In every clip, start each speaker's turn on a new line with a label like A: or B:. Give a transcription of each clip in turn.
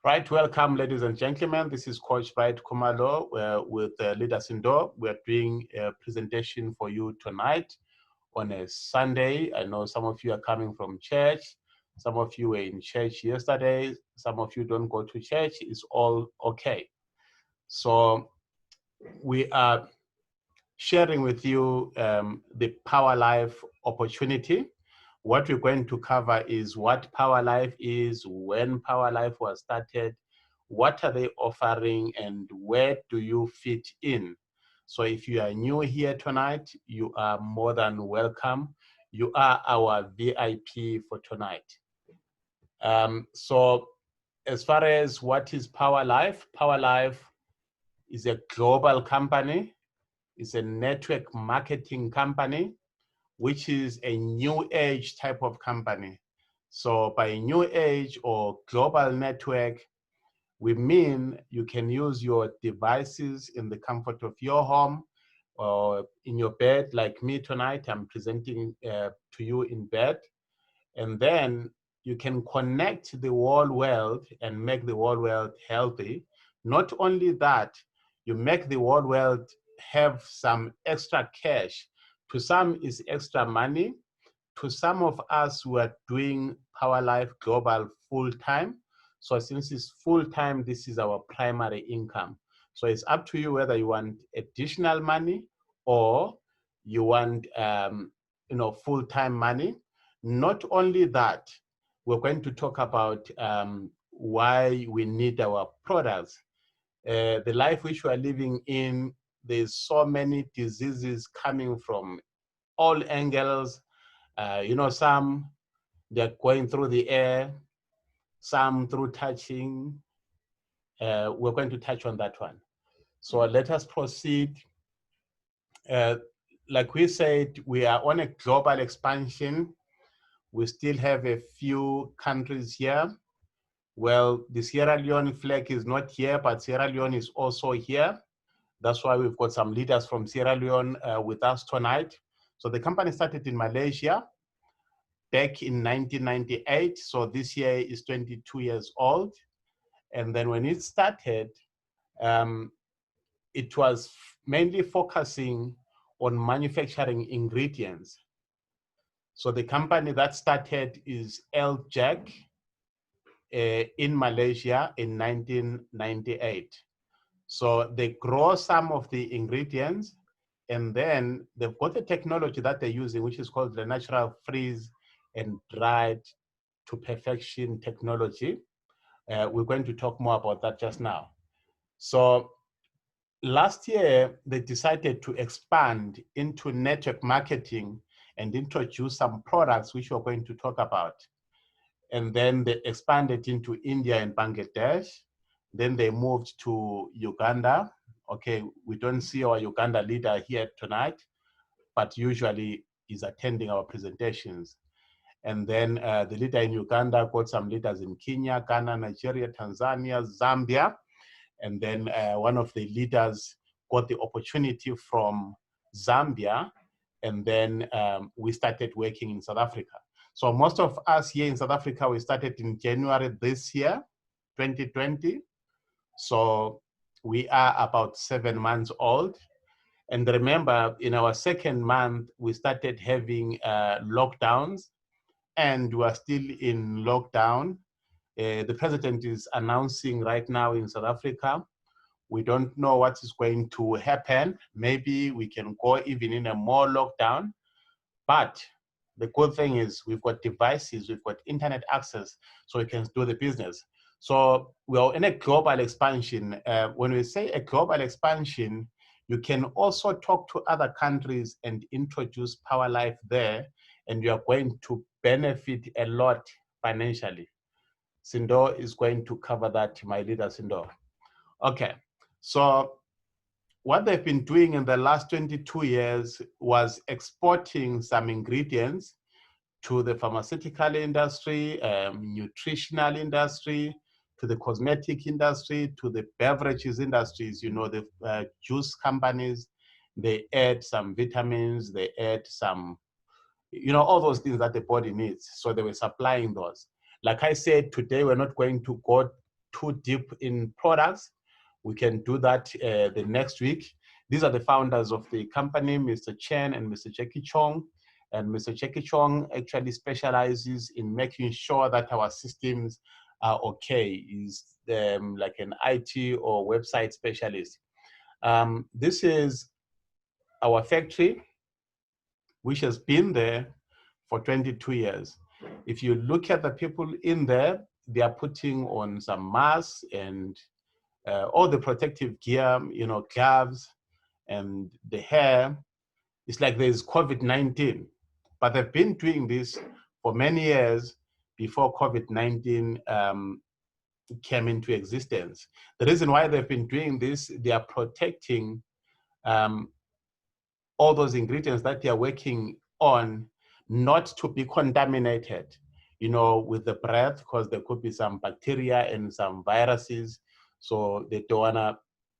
A: Right, welcome, ladies and gentlemen. This is Coach Bright Kumalo with leader Cindoe. We're doing a presentation for you tonight on a Sunday. I know some of you are coming from church. Some of you were in church yesterday. Some of you don't go to church. It's all okay. So we are sharing with you the Power Life opportunity. What we're going to cover is what Power Life is, when Power Life was started, what are they offering, and where do you fit in? So if you are new here tonight, you are more than welcome. You are our VIP for tonight. So as far as what is Power Life is a global company. It's a network marketing company, which is a new age type of company. So by new age or global network, we mean you can use your devices in the comfort of your home or in your bed, like me tonight. I'm presenting to you in bed. And then you can connect the whole world and make the whole world healthy. Not only that, you make the whole world have some extra cash. To some is extra money. To some of us who are doing Power Life Global full time. So since it's full time, this is our primary income. So it's up to you whether you want additional money or you want full-time money. Not only that, we're going to talk about why we need our products. The life which we are living in, there's so many diseases coming from all angles. Some they're going through the air, some through touching. We're going to touch on that one. So let us proceed. Like we said, we are on a global expansion. We still have a few countries here. Well, the Sierra Leone flag is not here, but Sierra Leone is also here. That's why we've got some leaders from Sierra Leone with us tonight. So the company started in Malaysia back in 1998. So this year is 22 years old. And then when it started, it was mainly focusing on manufacturing ingredients. So the company that started is Jack in Malaysia in 1998. So they grow some of the ingredients, and then they've got a technology that they're using, which is called the natural freeze and dried to perfection technology. We're going to talk more about that just now. So last year, they decided to expand into network marketing and introduce some products which we're going to talk about. And then they expanded into India and Bangladesh. Then they moved to Uganda. Okay, we don't see our Uganda leader here tonight, but usually he's attending our presentations. And then the leader in Uganda got some leaders in Kenya, Ghana, Nigeria, Tanzania, Zambia. And then one of the leaders got the opportunity from Zambia. And then we started working in South Africa. So most of us here in South Africa, we started in January this year, 2020. So we are about 7 months old. And remember, in our second month, we started having lockdowns, and we are still in lockdown. The president is announcing right now in South Africa, we don't know what is going to happen. Maybe we can go even in a more lockdown. But the good thing is we've got devices, we've got internet access, so we can do the business. So we are in a global expansion. When we say a global expansion, you can also talk to other countries and introduce Power Life there, and you are going to benefit a lot financially. Cindoe is going to cover that, my leader Cindoe. Okay, so what they've been doing in the last 22 years was exporting some ingredients to the pharmaceutical industry, nutritional industry, to the cosmetic industry, to the beverages industries, the juice companies. They add some vitamins, they add some, all those things that the body needs. So they were supplying those. Like I said, today we're not going to go too deep in products. We can do that the next week. These are the founders of the company, Mr. Chen and Mr. Jackie Chong. And Mr. Jackie Chong actually specializes in making sure that our systems are okay. He's like an IT or website specialist. This is our factory, which has been there for 22 years. If you look at the people in there, they are putting on some masks and all the protective gear, you know, gloves and the hair. It's like there's COVID-19, but they've been doing this for many years before COVID-19 came into existence. The reason why they've been doing this, they are protecting all those ingredients that they are working on not to be contaminated, you know, with the breath, because there could be some bacteria and some viruses, so they don't want to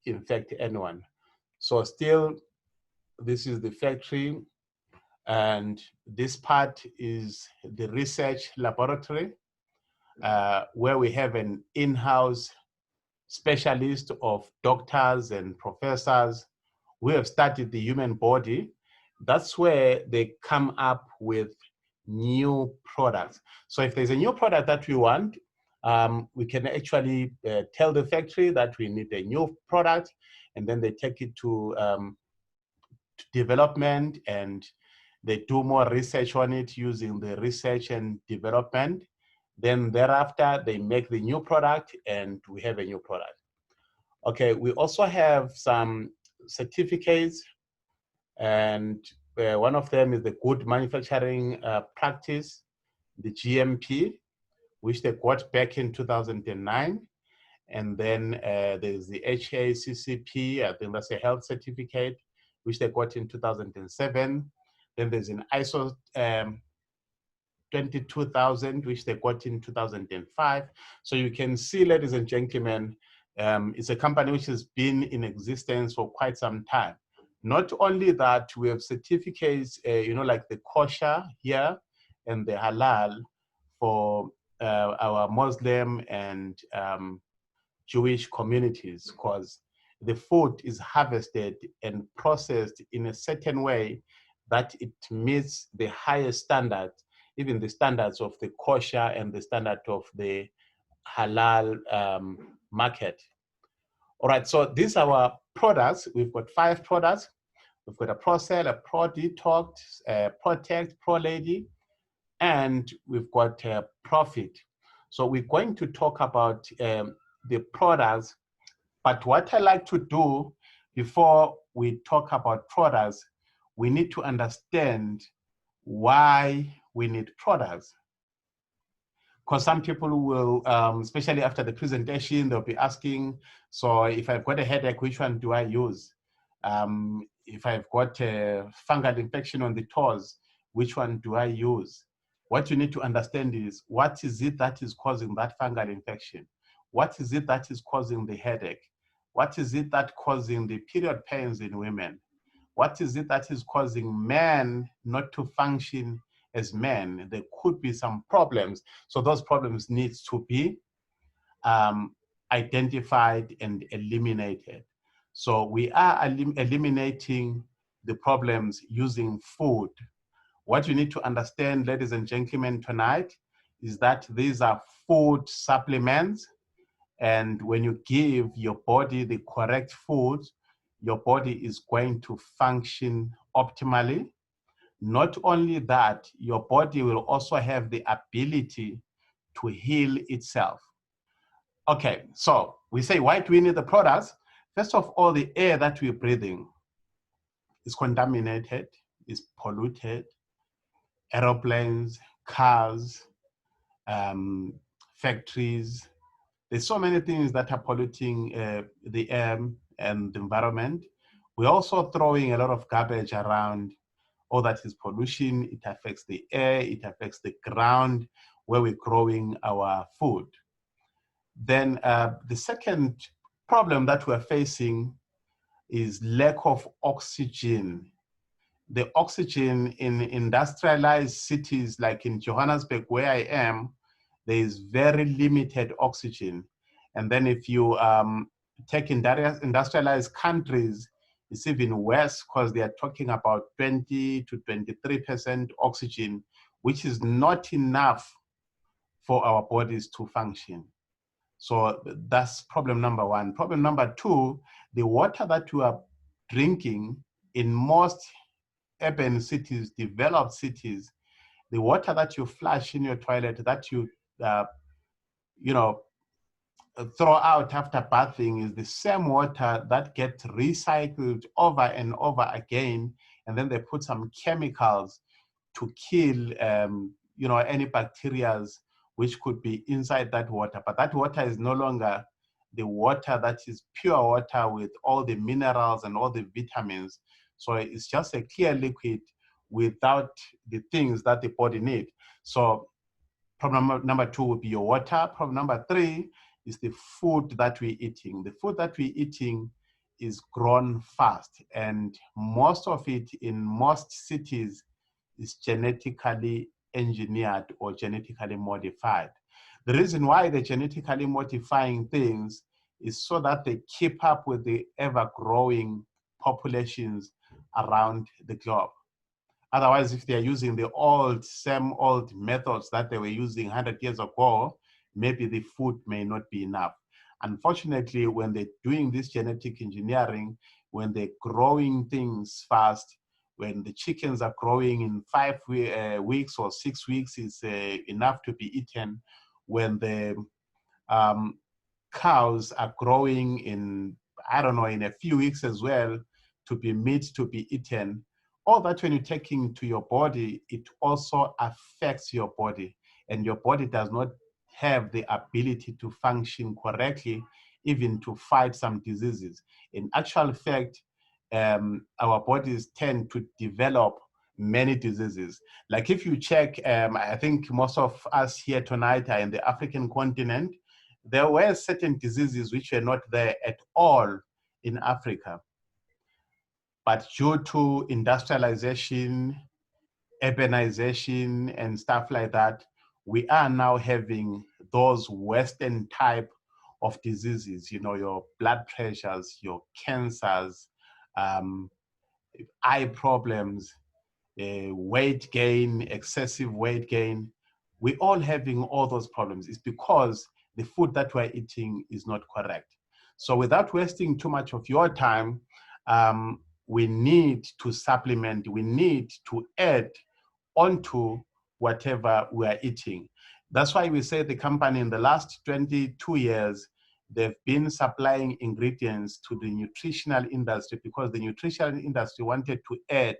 A: infect anyone. So still, this is the factory, and this part is the research laboratory, where we have an in-house specialist of doctors and professors who have studied the human body. That's where they come up with new products. So if there's a new product that we want, we can actually tell the factory that we need a new product, and then they take it to development, and they do more research on it using the research and development. Then thereafter, they make the new product, and we have a new product. Okay, we also have some certificates, and one of them is the Good Manufacturing Practice, the GMP, which they got back in 2009. And then there's the HACCP, I think that's a health certificate, which they got in 2007. Then there's an ISO 22000, which they got in 2005. So you can see, ladies and gentlemen, it's a company which has been in existence for quite some time. Not only that, we have certificates, you know, like the kosher here and the halal for our Muslim and Jewish communities, because the food is harvested and processed in a certain way that it meets the highest standards, even the standards of the kosher and the standard of the halal market. All right, so these are our products. We've got 5 products. We've got a ProCell, a Pro Detox, a Protect, Pro Lady, and we've got Profit. So we're going to talk about the products, but what I like to do before we talk about products, we need to understand why we need products. Because some people will, especially after the presentation, they'll be asking, so if I've got a headache, which one do I use? If I've got a fungal infection on the toes, which one do I use? What you need to understand is, what is it that is causing that fungal infection? What is it that is causing the headache? What is it that causing the period pains in women? What is it that is causing men not to function as men? There could be some problems. So those problems need to be identified and eliminated. So we are eliminating the problems using food. What you need to understand, ladies and gentlemen, tonight is that these are food supplements. And when you give your body the correct food, your body is going to function optimally. Not only that, your body will also have the ability to heal itself. Okay, so we say, why do we need the products? First of all, the air that we're breathing is contaminated, is polluted. Aeroplanes, cars, factories. There's so many things that are polluting the air and the environment. We're also throwing a lot of garbage around. All that is pollution. It affects the air, it affects the ground where we're growing our food. Then the second problem that we're facing is lack of oxygen. The oxygen in industrialized cities like in Johannesburg, where I am, there is very limited oxygen. And then if you take industrialized countries, it's even worse because they are talking about 20 to 23% oxygen, which is not enough for our bodies to function. So that's problem number one. Problem number two, the water that you are drinking in most urban cities, developed cities, the water that you flush in your toilet, that you, throw out after bathing is the same water that gets recycled over and over again. And then they put some chemicals to kill, any bacteria which could be inside that water. But that water is no longer the water that is pure water with all the minerals and all the vitamins. So it's just a clear liquid without the things that the body needs. So problem number two would be your water. Problem number three is the food that we're eating. The food that we're eating is grown fast, and most of it in most cities is genetically engineered or genetically modified. The reason why they're genetically modifying things is so that they keep up with the ever-growing populations around the globe. Otherwise, if they're using the same old methods that they were using 100 years ago, maybe the food may not be enough. Unfortunately, when they're doing this genetic engineering, when they're growing things fast, when the chickens are growing in 5 weeks or 6 weeks is enough to be eaten, when the cows are growing in, in a few weeks as well, to be meat to be eaten, all that when you take into your body, it also affects your body, and your body does not have the ability to function correctly, even to fight some diseases. In actual fact, our bodies tend to develop many diseases. Like if you check, I think most of us here tonight are in the African continent. There were certain diseases which were not there at all in Africa. But due to industrialization, urbanization, and stuff like that, we are now having those Western type of diseases, your blood pressures, your cancers, eye problems, weight gain, excessive weight gain. We're all having all those problems. It's because the food that we're eating is not correct. So without wasting too much of your time, we need to supplement, we need to add onto whatever we are eating. That's why we say the company in the last 22 years, they've been supplying ingredients to the nutritional industry because the nutritional industry wanted to add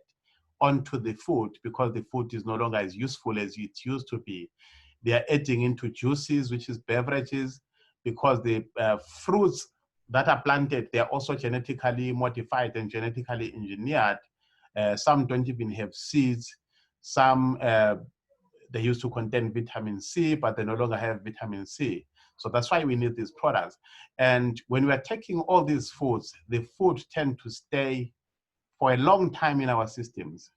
A: onto the food because the food is no longer as useful as it used to be. They are adding into juices, which is beverages, because the fruits that are planted, they're also genetically modified and genetically engineered. Some don't even have seeds. Some, they used to contain vitamin C, but they no longer have vitamin C. So that's why we need these products. And when we're taking all these foods, the food tend to stay for a long time in our systems.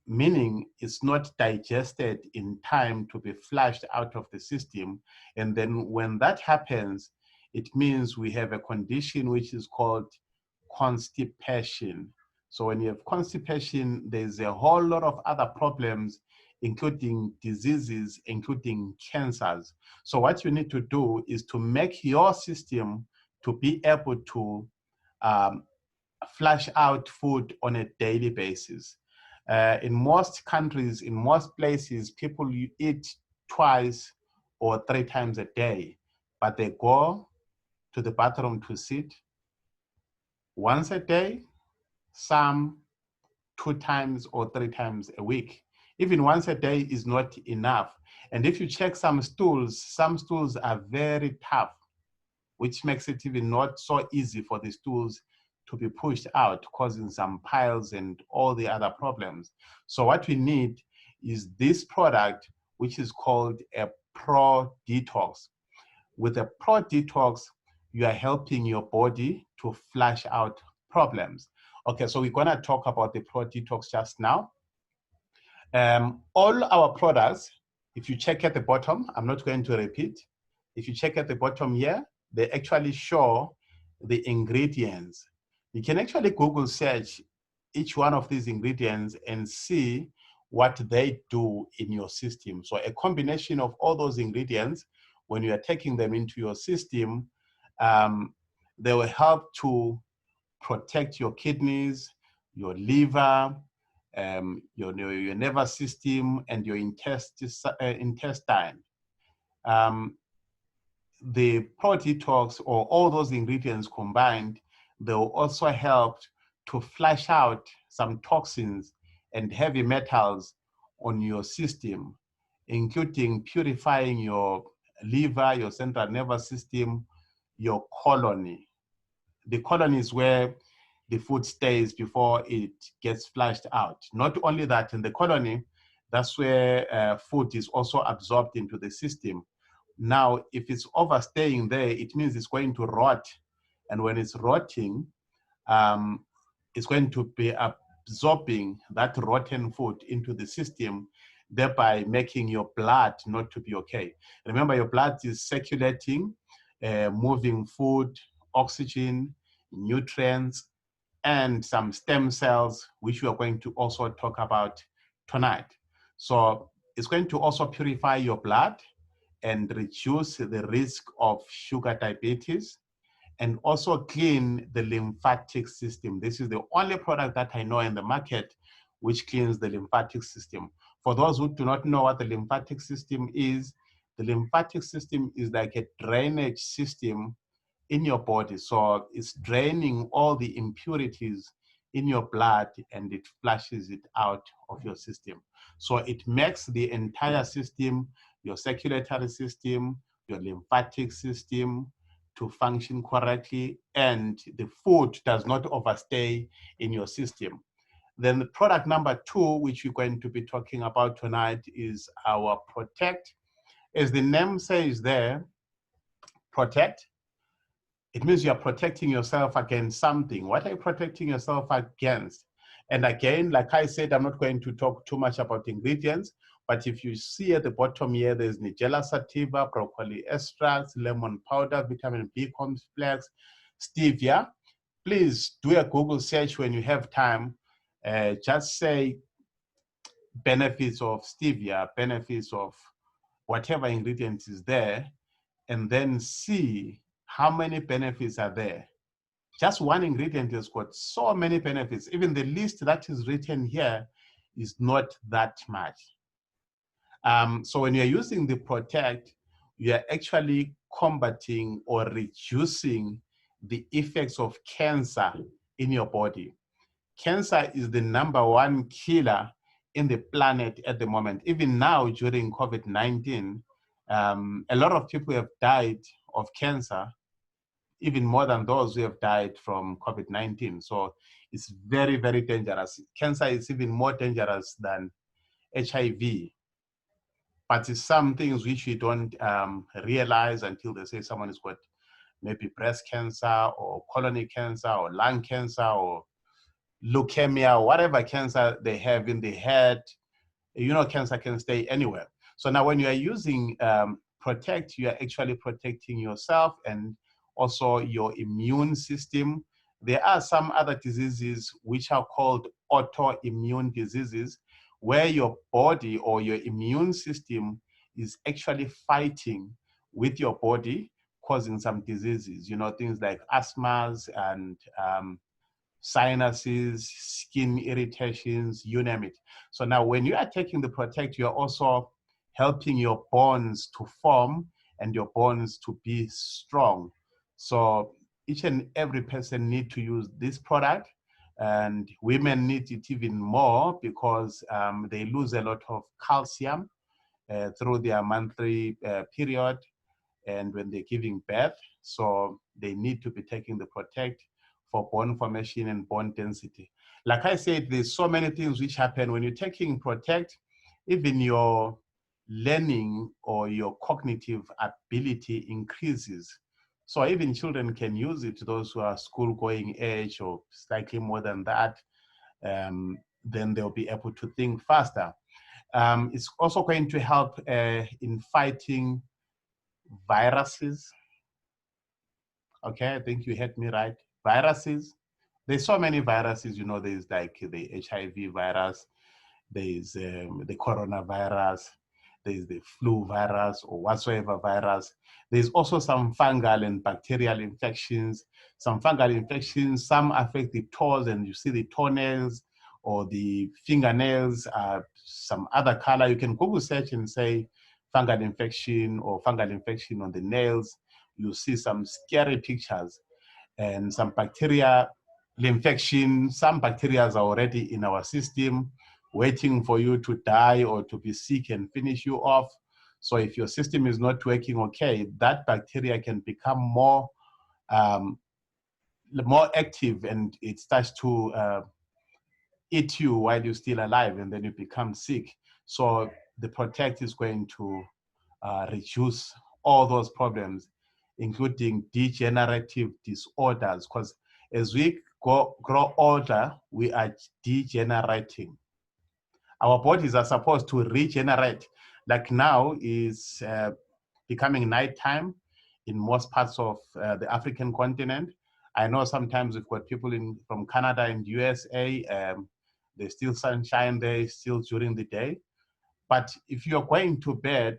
A: Meaning it's not digested in time to be flushed out of the system. And then when that happens, it means we have a condition which is called constipation. So when you have constipation, there's a whole lot of other problems, including diseases, including cancers. So what you need to do is to make your system to be able to flush out food on a daily basis. In most countries, in most places, people eat twice or 3 times a day, but they go to the bathroom to sit once a day, some 2 times or 3 times a week. Even once a day is not enough. And if you check some stools are very tough, which makes it even not so easy for the stools to be pushed out, causing some piles and all the other problems. So what we need is this product, which is called a Pro Detox. With a Pro Detox, you are helping your body to flush out problems. Okay, so we're gonna talk about the Pro Detox just now. All our products, if you check at the bottom, I'm not going to repeat, if you check at the bottom here, they actually show the ingredients. You can actually Google search each one of these ingredients and see what they do in your system. So a combination of all those ingredients, when you are taking them into your system, they will help to protect your kidneys, your liver, your nervous system, and your intestine. The Pro Detox, or all those ingredients combined, they will also help to flush out some toxins and heavy metals on your system, including purifying your liver, your central nervous system, your colon. The colon is where the food stays before it gets flushed out. Not only that, in the colony, that's where food is also absorbed into the system. Now, if it's overstaying there, it means it's going to rot. And when it's rotting, it's going to be absorbing that rotten food into the system, thereby making your blood not to be okay. Remember, your blood is circulating, moving food, oxygen, nutrients, and some stem cells, which we are going to also talk about tonight. So it's going to also purify your blood and reduce the risk of sugar diabetes, and also clean the lymphatic system. This is the only product that I know in the market which cleans the lymphatic system. For those who do not know what the lymphatic system is, the lymphatic system is like a drainage system in your body. So it's draining all the impurities in your blood and it flushes it out of your system. So it makes the entire system, your circulatory system, your lymphatic system, to function correctly, and the food does not overstay in your system. Then the product number 2, which we're going to be talking about tonight, is our Protect. As the name says there, Protect, it means you're protecting yourself against something. What are you protecting yourself against? And again, like I said, I'm not going to talk too much about ingredients, but if you see at the bottom here, there's Nigella sativa, broccoli extracts, lemon powder, vitamin B complex, stevia. Please do a Google search when you have time. Just say benefits of stevia, benefits of whatever ingredient is there, and then see how many benefits are there. Just one ingredient has got so many benefits. Even the list that is written here is not that much. So when you're using the Protect, you're actually combating or reducing the effects of cancer in your body. Cancer is the #1 killer in the planet at the moment. Even now, during COVID-19, a lot of people have died of cancer, even more than those who have died from COVID-19. So it's very, very dangerous. Cancer is even more dangerous than HIV. But it's some things which we don't realize until they say someone has got maybe breast cancer or colon cancer or lung cancer or leukemia, or whatever cancer they have in the head. You know, cancer can stay anywhere. So now when you are using Protect, you are actually protecting yourself and also your immune system. There are some other diseases which are called autoimmune diseases, where your body or your immune system is actually fighting with your body, causing some diseases, you know, things like asthmas and sinuses, skin irritations, you name it. So now when you are taking the Protect, you're also helping your bones to form and your bones to be strong. So each and every person need to use this product, and women need it even more because they lose a lot of calcium through their monthly period and when they're giving birth. So they need to be taking the Protect for bone formation and bone density. Like I said, there's so many things which happen when you're taking Protect. Even your learning or your cognitive ability increases. So even children can use it, those who are school-going age or slightly more than that, then they'll be able to think faster. It's also going to help in fighting viruses. Okay, I think you heard me right. Viruses. There's so many viruses, you know, there's like the HIV virus, there's the coronavirus, there's the flu virus or whatsoever virus. There's also some fungal and bacterial infections. Some fungal infections, some affect the toes and you see the toenails or the fingernails, some other color. You can Google search and say fungal infection or fungal infection on the nails. You see some scary pictures and some bacterial infection. Some bacteria are already in our system waiting for you to die or to be sick and finish you off. So if your system is not working okay, that bacteria can become more active and it starts to eat you while you're still alive and then you become sick. So the Protect is going to reduce all those problems, including degenerative disorders, because as we grow older, we are degenerating. Our bodies are supposed to regenerate. Like now is becoming nighttime in most parts of the African continent. I know sometimes we've got people from Canada and USA, there's still sunshine there, still during the day. But if you're going to bed,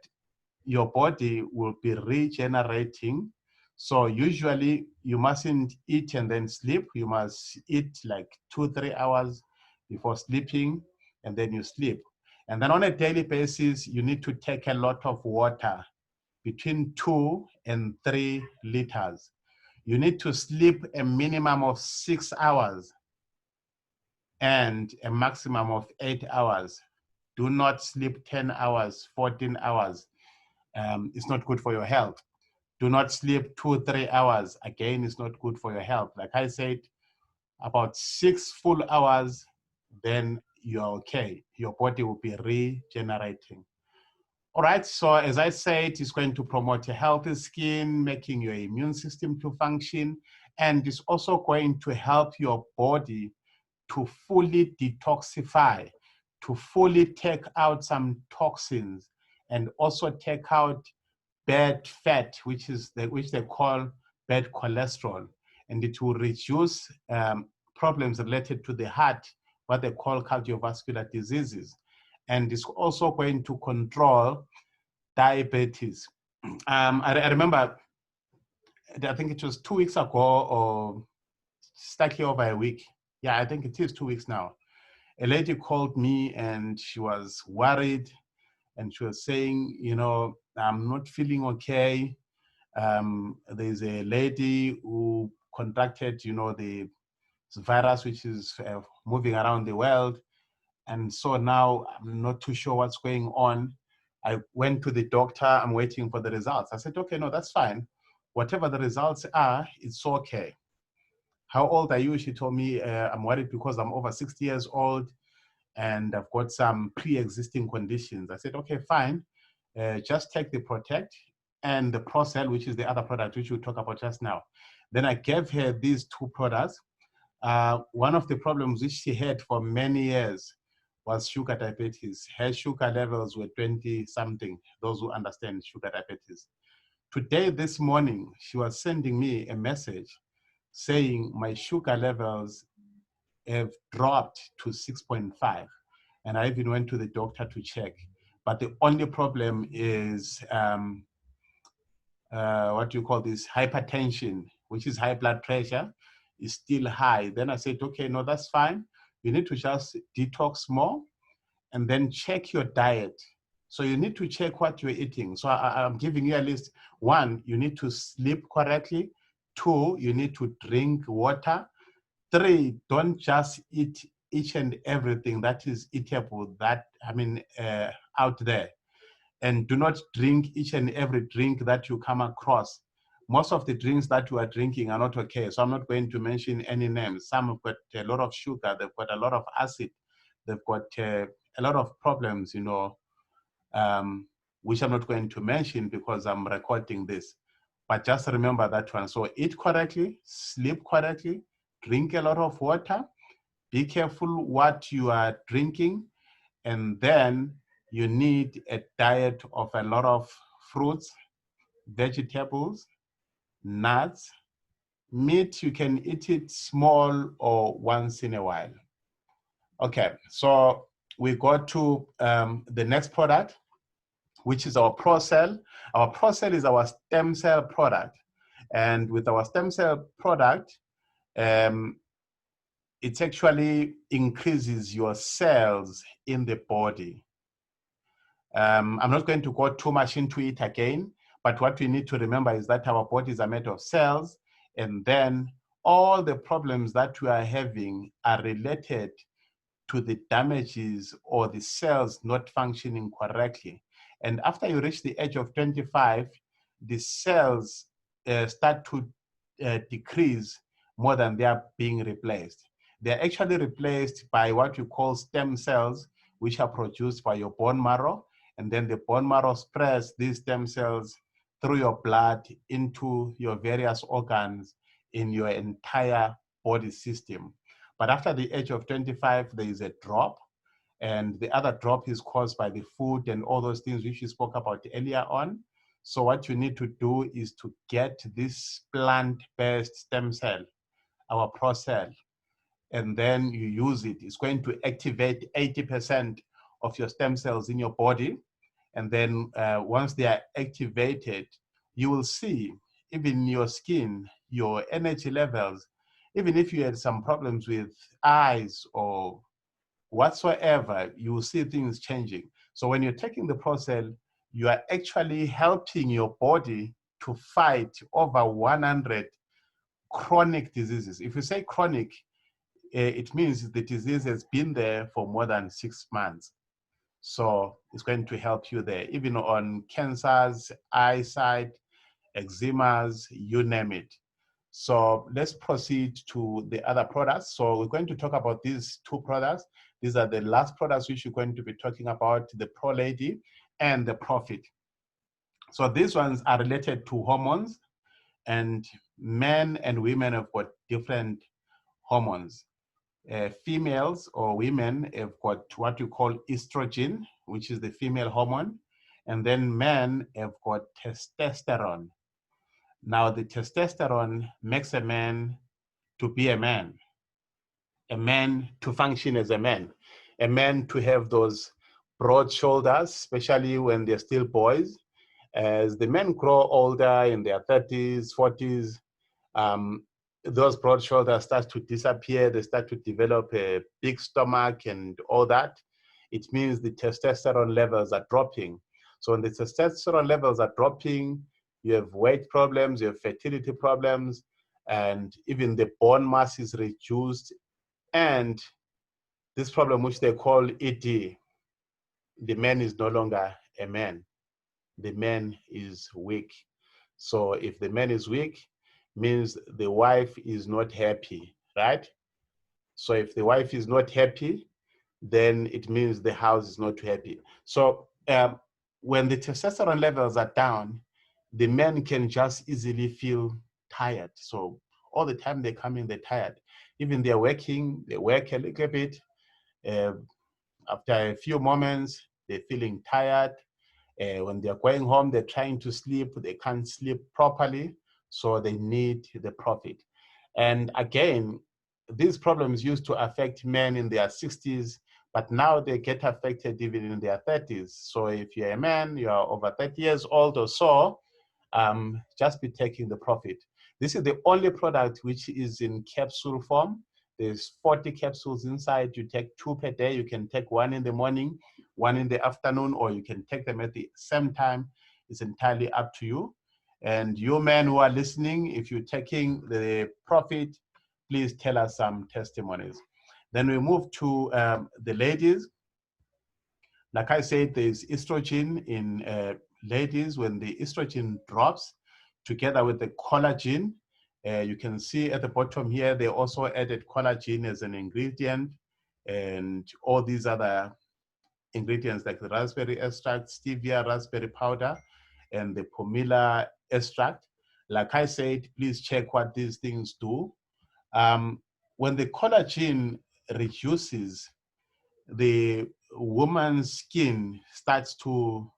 A: your body will be regenerating. So usually you mustn't eat and then sleep. You must eat like 2-3 hours before sleeping and then you sleep. And then on a daily basis, you need to take a lot of water, between 2 and 3 liters. You need to sleep a minimum of 6 hours and a maximum of 8 hours. Do not sleep 10 hours, 14 hours. It's not good for your health. Do not sleep 2-3 hours. Again, it's not good for your health. Like I said, about 6 full hours, then you're okay. Your body will be regenerating. All right, so as I said, it's going to promote a healthy skin, making your immune system to function, and it's also going to help your body to fully detoxify, to fully take out some toxins, and also take out bad fat, which they call bad cholesterol, and it will reduce problems related to the heart, what they call cardiovascular diseases, and it's also going to control diabetes. I remember, I think it was 2 weeks ago or slightly over a week. Yeah, I think it is 2 weeks now. A lady called me and she was worried and she was saying, you know, I'm not feeling okay. There's a lady who contracted, you know, the virus which is moving around the world. And so now I'm not too sure what's going on. I went to the doctor, I'm waiting for the results. I said, okay, no, that's fine. Whatever the results are, it's okay. How old are you? She told me, I'm worried because I'm over 60 years old and I've got some pre-existing conditions. I said, okay, fine. Just take the Protect and the Procel, which is the other product which we'll talk about just now. Then I gave her these 2 products. One of the problems which she had for many years was sugar diabetes. Her sugar levels were 20 something, those who understand sugar diabetes. Today, this morning, she was sending me a message saying my sugar levels have dropped to 6.5. And I even went to the doctor to check. But the only problem is, what do you call this, hypertension, which is high blood pressure, is still high. Then I said, okay, no, that's fine. You need to just detox more and then check your diet. So you need to check what you're eating. So I'm giving you a list. 1, you need to sleep correctly. 2, you need to drink water. 3, don't just eat each and everything that is eatable, out there. And do not drink each and every drink that you come across. Most of the drinks that you are drinking are not okay. So I'm not going to mention any names. Some have got a lot of sugar, they've got a lot of acid, they've got a lot of problems, you know, which I'm not going to mention because I'm recording this. But just remember that one. So eat correctly, sleep correctly, drink a lot of water, be careful what you are drinking, and then you need a diet of a lot of fruits, vegetables, nuts, meat, you can eat it small or once in a while. Okay, so we go to the next product, which is our ProCell. Our ProCell is our stem cell product. And with our stem cell product, it actually increases your cells in the body. I'm not going to go too much into it again, but what we need to remember is that our bodies are made of cells, and then all the problems that we are having are related to the damages or the cells not functioning correctly. And after you reach the age of 25, the cells start to decrease more than they are being replaced. They're actually replaced by what you call stem cells, which are produced by your bone marrow. And then the bone marrow spreads these stem cells through your blood into your various organs in your entire body system. But after the age of 25, there is a drop. And the other drop is caused by the food and all those things which we spoke about earlier on. So what you need to do is to get this plant-based stem cell, our ProCell, and then you use it. It's going to activate 80% of your stem cells in your body. And then once they are activated, you will see even your skin, your energy levels, even if you had some problems with eyes or whatsoever, you will see things changing. So when you're taking the ProCell, you are actually helping your body to fight over 100 chronic diseases. If you say chronic, it means the disease has been there for more than 6 months. So it's going to help you there, even on cancers, eyesight, eczemas, you name it. So let's proceed to the other products. So we're going to talk about these two products. These are the last products which we're going to be talking about, the Pro Lady and the Profit. So these ones are related to hormones, and men and women have got different hormones. Females or women have got what you call estrogen, which is the female hormone, and then men have got testosterone. Now, the testosterone makes a man to be a man to function as a man to have those broad shoulders, especially when they're still boys. As the men grow older in their 30s, 40s, those broad shoulders start to disappear. They start to develop a big stomach and all that. It means the testosterone levels are dropping. So when the testosterone levels are dropping, you have weight problems, you have fertility problems, and even the bone mass is reduced. And this problem, which they call ED, the man is no longer a man. The man is weak. So if the man is weak, means the wife is not happy, right? So if the wife is not happy, then it means the house is not happy. So when the testosterone levels are down, the men can just easily feel tired. So all the time they come in, they're tired. Even they're working, they work a little bit. After a few moments, they're feeling tired. When they're going home, they're trying to sleep, they can't sleep properly, so they need the Profit. And again, these problems used to affect men in their 60s, but now they get affected even in their 30s. So if you're a man, you are over 30 years old or so, just be taking the Profit. This is the only product which is in capsule form. There's 40 capsules inside. You take 2 per day. You can take 1 in the morning, 1 in the afternoon, or you can take them at the same time. It's entirely up to you. And you men who are listening, if you're taking the Profit, please tell us some testimonies. Then we move to the ladies. Like I said, there's estrogen in ladies. When the estrogen drops together with the collagen, you can see at the bottom here, they also added collagen as an ingredient, and all these other ingredients like the raspberry extract, stevia, raspberry powder, and the pomelo extract. Like I said, please check what these things do. When the collagen reduces, the woman's skin starts to,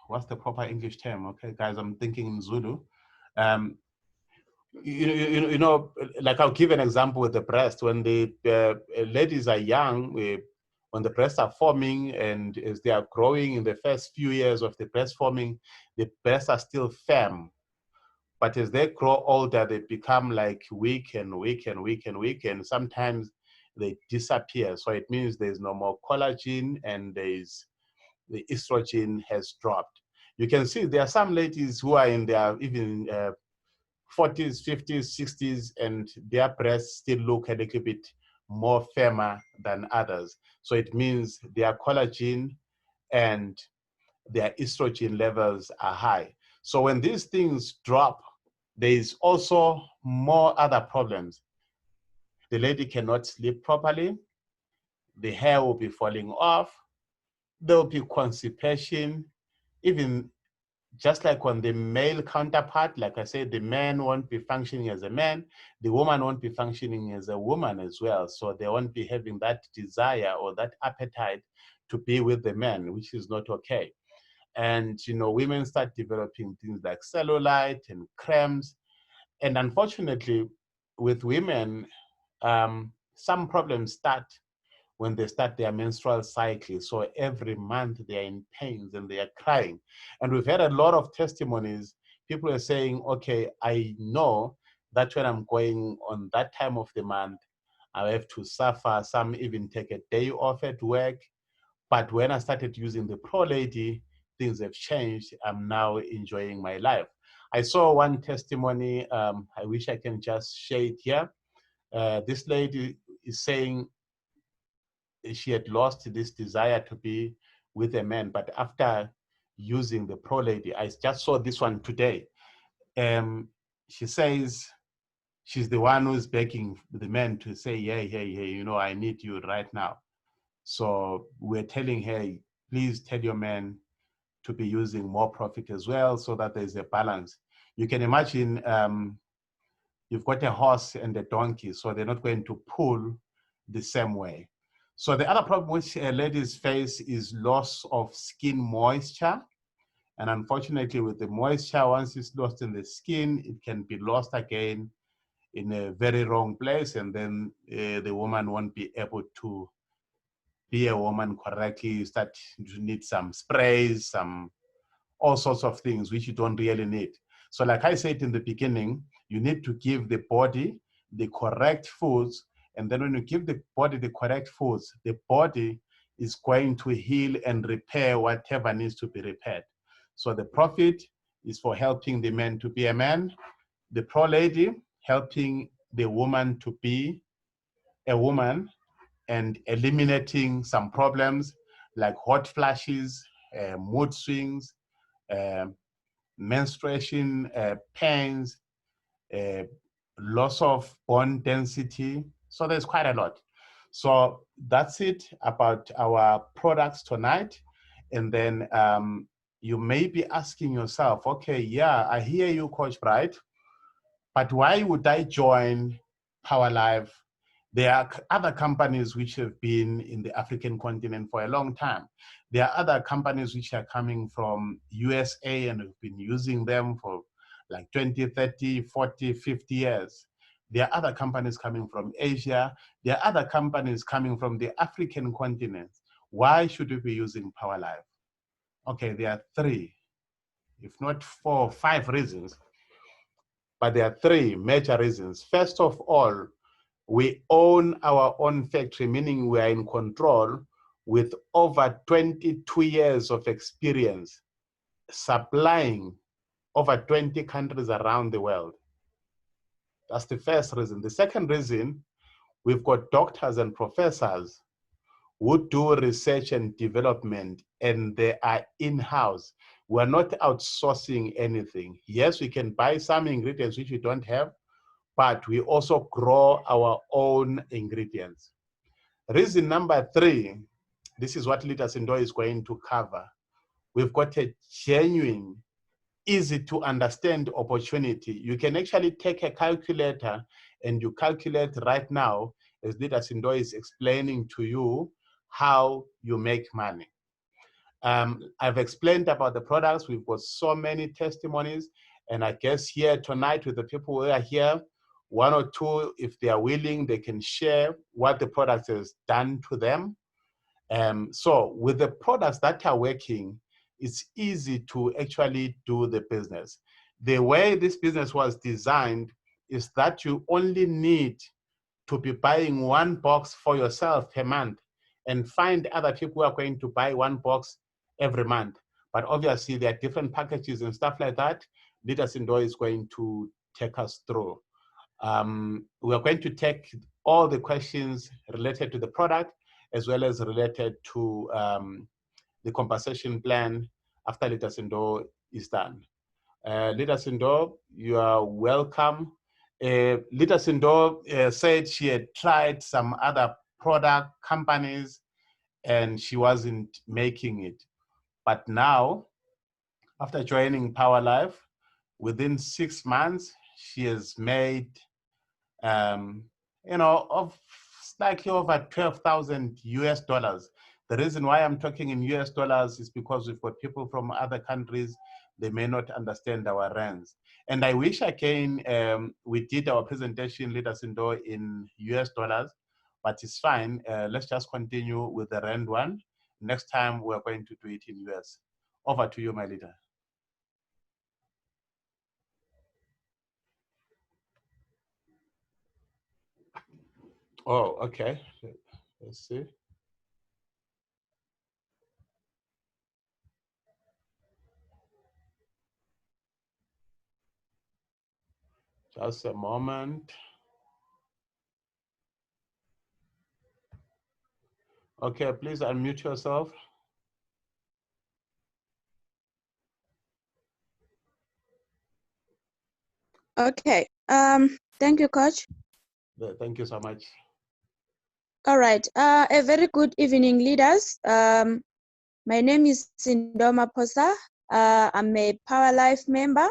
A: what's the proper English term? Okay, guys, I'm thinking in Zulu. Um, like I'll give an example with the breast. When the ladies are young, when the breasts are forming and as they are growing in the first few years of the breast forming, the breasts are still firm. But as they grow older, they become like weak and weak and weak and weak, and sometimes they disappear. So it means there's no more collagen and the estrogen has dropped. You can see there are some ladies who are in their even 40s, 50s, 60s, and their breasts still look a little bit more firmer than others. So it means their collagen and their estrogen levels are high. So when these things drop, there is also more other problems. The lady cannot sleep properly, the hair will be falling off, there will be constipation, even just like on the male counterpart, like I said, the man won't be functioning as a man, the woman won't be functioning as a woman as well. So they won't be having that desire or that appetite to be with the man, which is not okay. And, women start developing things like cellulite and cramps. And unfortunately, with women, some problems start when they start their menstrual cycle. So every month they are in pains and they are crying. And we've had a lot of testimonies. People are saying, okay, I know that when I'm going on that time of the month, I have to suffer. Some even take a day off at work. But when I started using the Pro Lady, things have changed. I'm now enjoying my life. I saw one testimony. I wish I can just share it here. This lady is saying she had lost this desire to be with a man, but after using the Pro Lady, I just saw this one today. She says she's the one who's begging the man to say, hey, I need you right now. So we're telling her, please tell your man to be using more profit as well, so that there's a balance. You can imagine you've got a horse and a donkey, so they're not going to pull the same way. So the other problem which ladies face is loss of skin moisture. And unfortunately, with the moisture, once it's lost in the skin, it can be lost again in a very wrong place. And then the woman won't be able to be a woman correctly. You start to need some sprays, all sorts of things which you don't really need. So like I said in the beginning, you need to give the body the correct foods. And then when you give the body the correct foods, the body is going to heal and repair whatever needs to be repaired. So the profit is for helping the man to be a man. The Pro Lady helping the woman to be a woman and eliminating some problems like hot flashes, mood swings, menstruation pains, loss of bone density. So there's quite a lot. So that's it about our products tonight. And then you may be asking yourself, okay, yeah, I hear you, Coach Bright, but why would I join Power Life? There are other companies which have been in the African continent for a long time. There are other companies which are coming from USA and have been using them for like 20, 30, 40, 50 years. There are other companies coming from Asia. There are other companies coming from the African continent. Why should we be using Power Life? Okay, there are three, if not four, five reasons. But there are three major reasons. First of all, we own our own factory, meaning we are in control with over 22 years of experience supplying over 20 countries around the world. That's the first reason. The second reason, we've got doctors and professors who do research and development, and they are in-house. We're not outsourcing anything. Yes, we can buy some ingredients which we don't have, but we also grow our own ingredients. Reason number three, this is what Leader Cindoe is going to cover. We've got a genuine, easy to understand opportunity. You can actually take a calculator and you calculate right now, as Leader Cindoe is explaining to you, how you make money. I've explained about the products. We've got so many testimonies. And I guess here tonight with the people who are here, one or two, if they are willing, they can share what the product has done to them. So with the products that are working, it's easy to actually do the business. The way this business was designed is that you only need to be buying one box for yourself per month and find other people who are going to buy one box every month. But obviously there are different packages and stuff like that. Leader Cindoe is going to take us through. We are going to take all the questions related to the product as well as related to the compensation plan after Leader Cindoe is done. Leader Cindoe, you are welcome. Leader Cindoe said she had tried some other product companies and she wasn't making it. But now, after joining Power Life, within 6 months, she has made, of slightly over 12,000 US dollars. The reason why I'm talking in US dollars is because we've got people from other countries, they may not understand our rands. And I wish again, we did our presentation, Leader Cindoe, in US dollars, but it's fine. Let's just continue with the rand one. Next time we're going to do it in US. Over to you, my leader. Oh, okay. Let's see. Just a moment. Okay, please unmute yourself.
B: Okay. Thank you, Coach.
A: Thank you so much.
B: All right. A very good evening, leaders. My name is Cindoe Posa. I'm a Power Life member.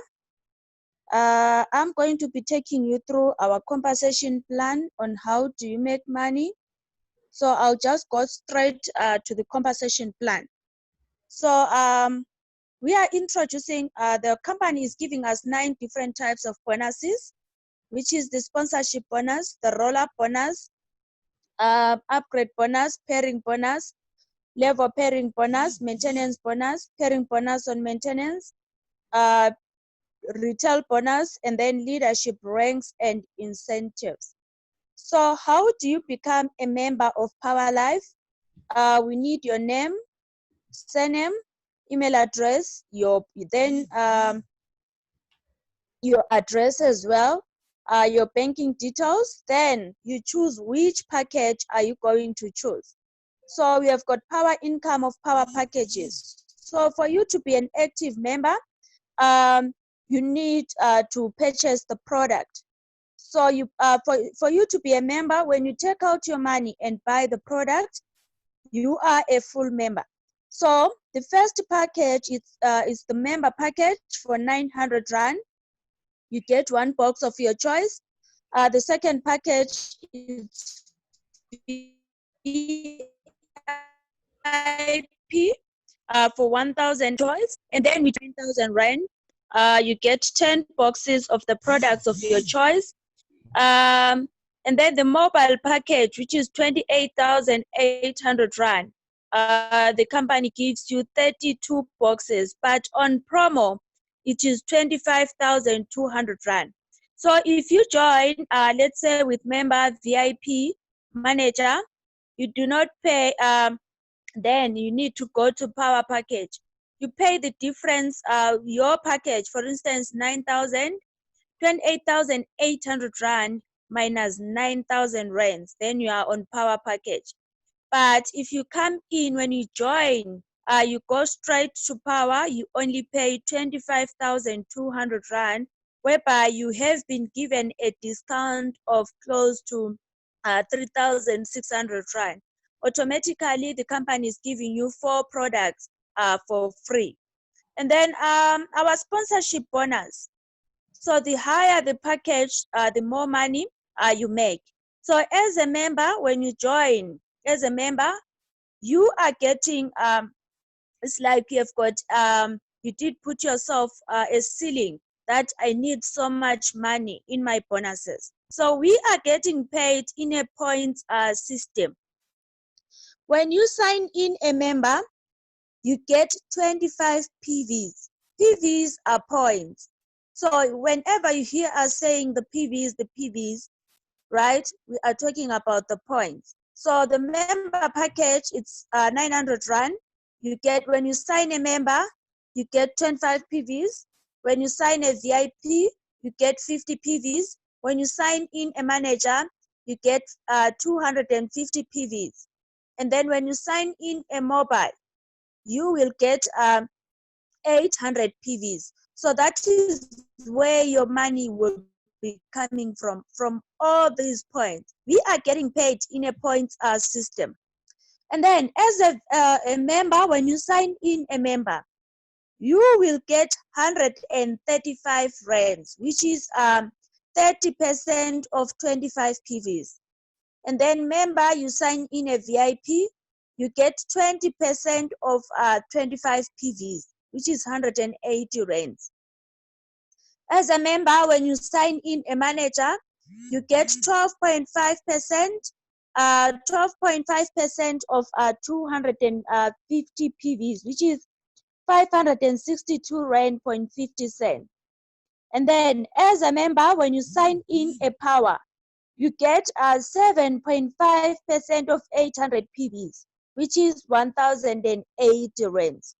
B: I'm going to be taking you through our compensation plan on how do you make money. So I'll just go straight to the compensation plan. So we are introducing, the company is giving us 9 different types of bonuses, which is the sponsorship bonus, the roll-up bonus, upgrade bonus, pairing bonus, level pairing bonus, maintenance bonus, pairing bonus on maintenance, retail bonus, and then leadership ranks and incentives. So how do you become a member of Power Life? We need your name, surname, email address, your address as well, your banking details. Then you choose which package are you going to choose. So we have got power income of power packages. So for you to be an active member, you need to purchase the product. So you for you to be a member, when you take out your money and buy the product, you are a full member. So the first package is the member package for 900 Rand. You get 1 box of your choice. The second package is VIP for 1,000 choice, and then with 9,000 Rand, you get 10 boxes of the products of your choice. And then the mobile package, which is 28,800 Rand. The company gives you 32 boxes, but on promo, it is 25,200 Rand. So if you join, let's say with member VIP manager, you do not pay, then you need to go to power package. You pay the difference, your package, for instance, 28,800 Rand minus 9,000 Rands, then you are on power package. But if you come in when you join, you go straight to power, you only pay 25,200 Rand, whereby you have been given a discount of close to 3,600 Rand. Automatically, the company is giving you 4 products for free. And then our sponsorship bonus. So the higher the package, the more money you make. So as a member, when you join as a member, you are getting It's like you have got, you did put yourself a ceiling that I need so much money in my bonuses. So we are getting paid in a points system. When you sign in a member, you get 25 PVs. PVs are points. So whenever you hear us saying the PVs, right, we are talking about the points. So the member package, it's 900 Rand. You get, when you sign a member, you get 25 PVs. When you sign a VIP, you get 50 PVs. When you sign in a manager, you get 250 PVs. And then when you sign in a mobile, you will get 800 PVs. So that is where your money will be coming from all these points. We are getting paid in a points system. And then as a member, when you sign in a member, you will get 135 rands, which is 30% of 25 PVs. And then member, you sign in a VIP, you get 20% of 25 PVs, which is 180 rands. As a member, when you sign in a manager, you get 12.5%, 12.5% of 250 PVs, which is 562 Rand 50 cents. And then as a member, when you sign in a power, you get 7.5% of 800 PVs, which is 1,080 rands.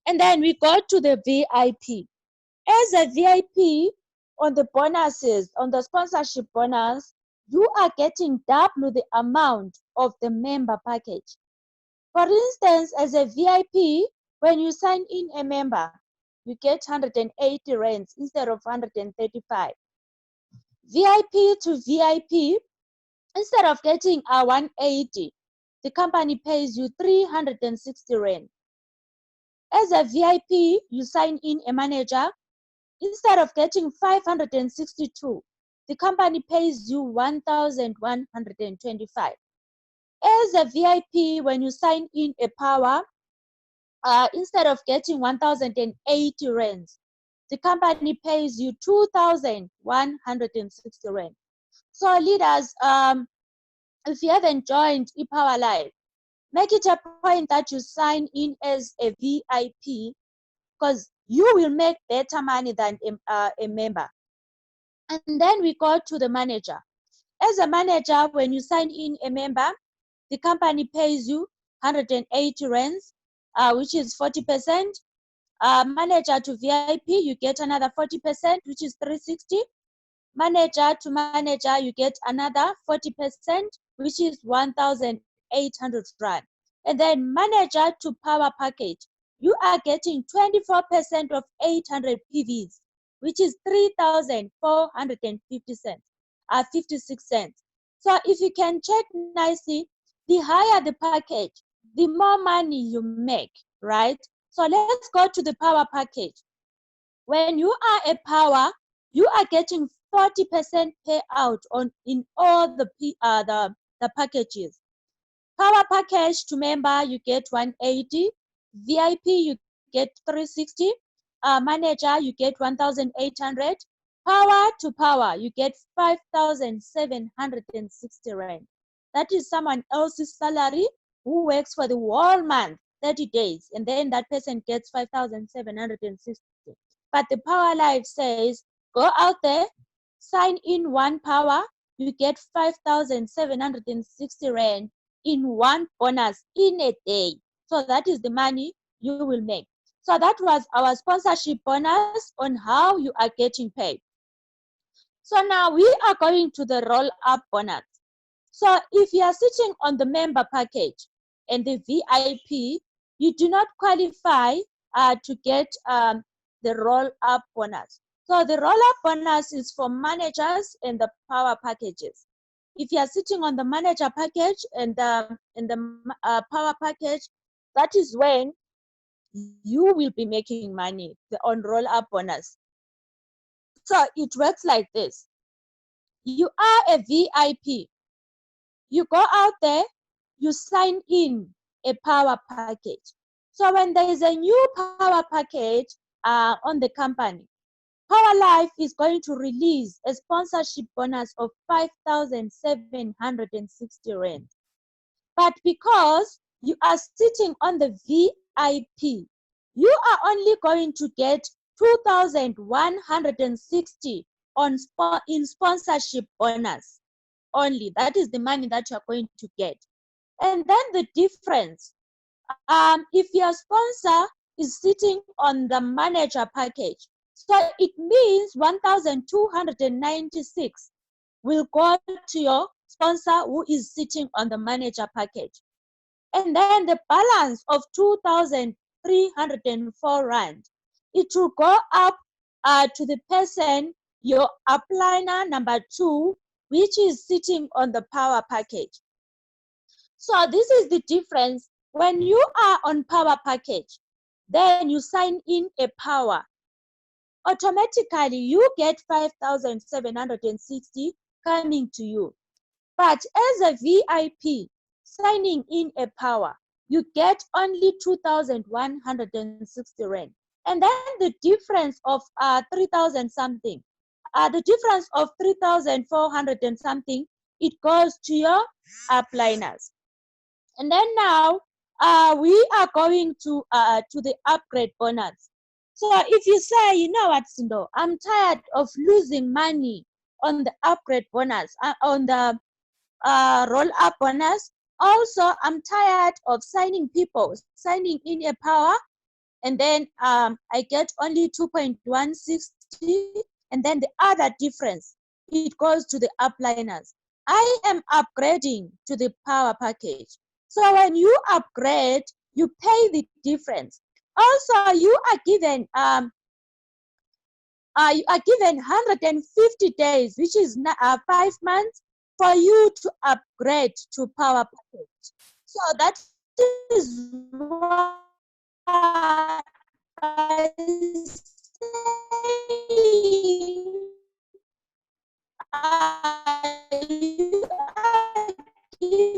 B: And then we go to the VIP. As a VIP, on the bonuses, on the sponsorship bonus, you are getting double the amount of the member package. For instance, as a VIP, when you sign in a member, you get 180 rands instead of 135. VIP to VIP, instead of getting 180, the company pays you 360 Rand. As a VIP, you sign in a manager, instead of getting 562, the company pays you 1,125. As a VIP, when you sign in a power, instead of getting 1,080 rands, the company pays you 2,160 rand. So leaders, if you haven't joined ePower Live, make it a point that you sign in as a VIP, because you will make better money than a member. And then we go to the manager. As a manager, when you sign in a member, the company pays you 180 rands, which is 40%. Manager to VIP, you get another 40%, which is 360. Manager to manager, you get another 40%, which is 1,800 Rand. And then manager to power package, you are getting 24% of 800 PVs, which is 3,450 cents, 56 cents. So if you can check nicely, the higher the package, the more money you make, right? So let's go to the power package. When you are a power, you are getting 40% payout in all the packages. Power package to member, you get 180. VIP, you get 360. Manager, you get 1,800. Power to power, you get 5,760 Rand. That is someone else's salary who works for the whole month, 30 days, and then that person gets 5,760. But the Power Life says, go out there, sign in one power, you get 5,760 Rand in one bonus in a day. So that is the money you will make. So that was our sponsorship bonus on how you are getting paid. So now we are going to the roll-up bonus. So if you are sitting on the member package and the VIP, you do not qualify to get the roll-up bonus. So the roll-up bonus is for managers and the power packages. If you are sitting on the manager package and the power package, that is when you will be making money on roll-up bonus. So it works like this. You are a VIP. You go out there, you sign in a power package. So when there is a new power package on the company, Power Life is going to release a sponsorship bonus of 5,760 Rand. But because you are sitting on the VIP, you are only going to get 2,160 in sponsorship bonus only. That is the money that you are going to get. And then the difference, if your sponsor is sitting on the manager package, so it means 1,296 will go to your sponsor who is sitting on the manager package. And then the balance of 2,304 Rand, it will go up to the person, your upliner number 2, which is sitting on the power package. So this is the difference. When you are on power package, then you sign in a power. Automatically, you get 5,760 coming to you. But as a VIP, signing in a power, you get only 2,160 Rand. And then the difference of 3,000 something, the difference of 3,400 and something, it goes to your upliners. And then now we are going to the upgrade bonus. So if you say, you know what, Cindoe, I'm tired of losing money on the upgrade bonus, on the roll-up bonus. Also, I'm tired of signing in a power, and then I get only 2.160, and then the other difference, it goes to the upliners. I am upgrading to the power package. So when you upgrade, you pay the difference. Also, you are given 150 days, which is 5 months, for you to upgrade to power package. So that is why I say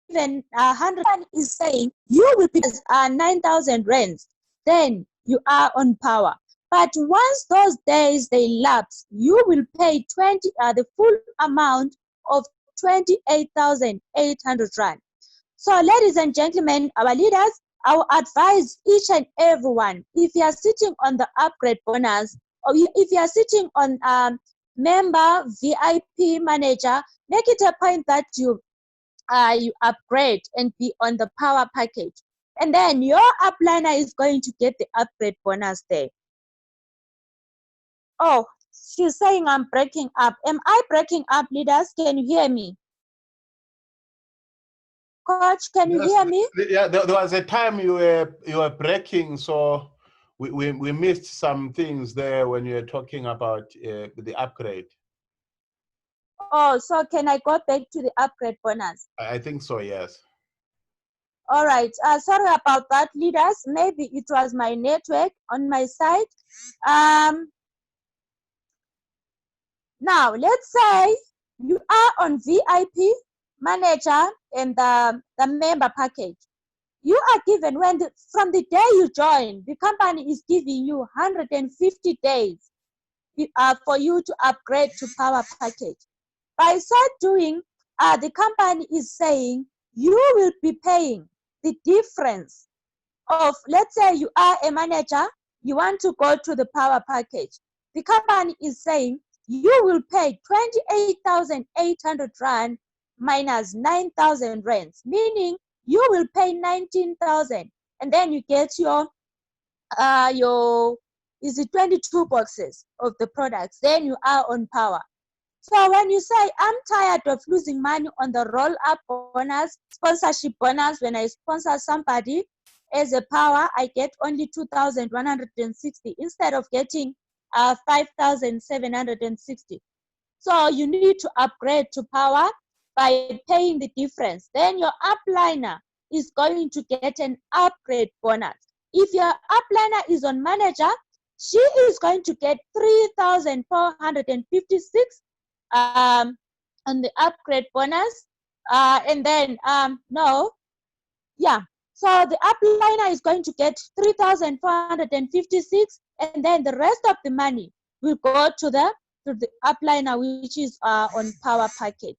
B: given 100 is saying you will be 9,000 rands, then you are on power. But once those days they lapse, you will pay the full amount of 28,800 Rand. So ladies and gentlemen, our leaders, I will advise each and everyone, if you are sitting on the upgrade bonus, or if you are sitting on member VIP manager, make it a point that you upgrade and be on the power package. And then your upliner is going to get the upgrade bonus there. Oh, she's saying I'm breaking up. Am I breaking up, leaders? Can you hear me? Coach, can you hear me?
A: Yeah, there was a time you were breaking, so we missed some things there when you were talking about the upgrade.
B: Oh, so can I go back to the upgrade bonus?
A: I think so, yes.
B: All right. Sorry about that, leaders. Maybe it was my network on my side. Now, let's say you are on VIP, manager, and the member package. You are given, from the day you join, the company is giving you 150 days for you to upgrade to power package. By so doing, the company is saying you will be paying the difference of, let's say you are a manager, you want to go to the power package. The company is saying you will pay 28,800 Rand minus 9,000 rands, meaning you will pay 19,000, and then you get your 22 boxes of the products. Then you are on power. So when you say, I'm tired of losing money on the roll-up bonus, sponsorship bonus, when I sponsor somebody as a power, I get only 2,160 instead of getting 5,760. So you need to upgrade to power by paying the difference. Then your upliner is going to get an upgrade bonus. If your upliner is on manager, she is going to get 3,456 on the upgrade bonus. And then, So the upliner is going to get 3,456, and then the rest of the money will go to the upliner, which is on power package.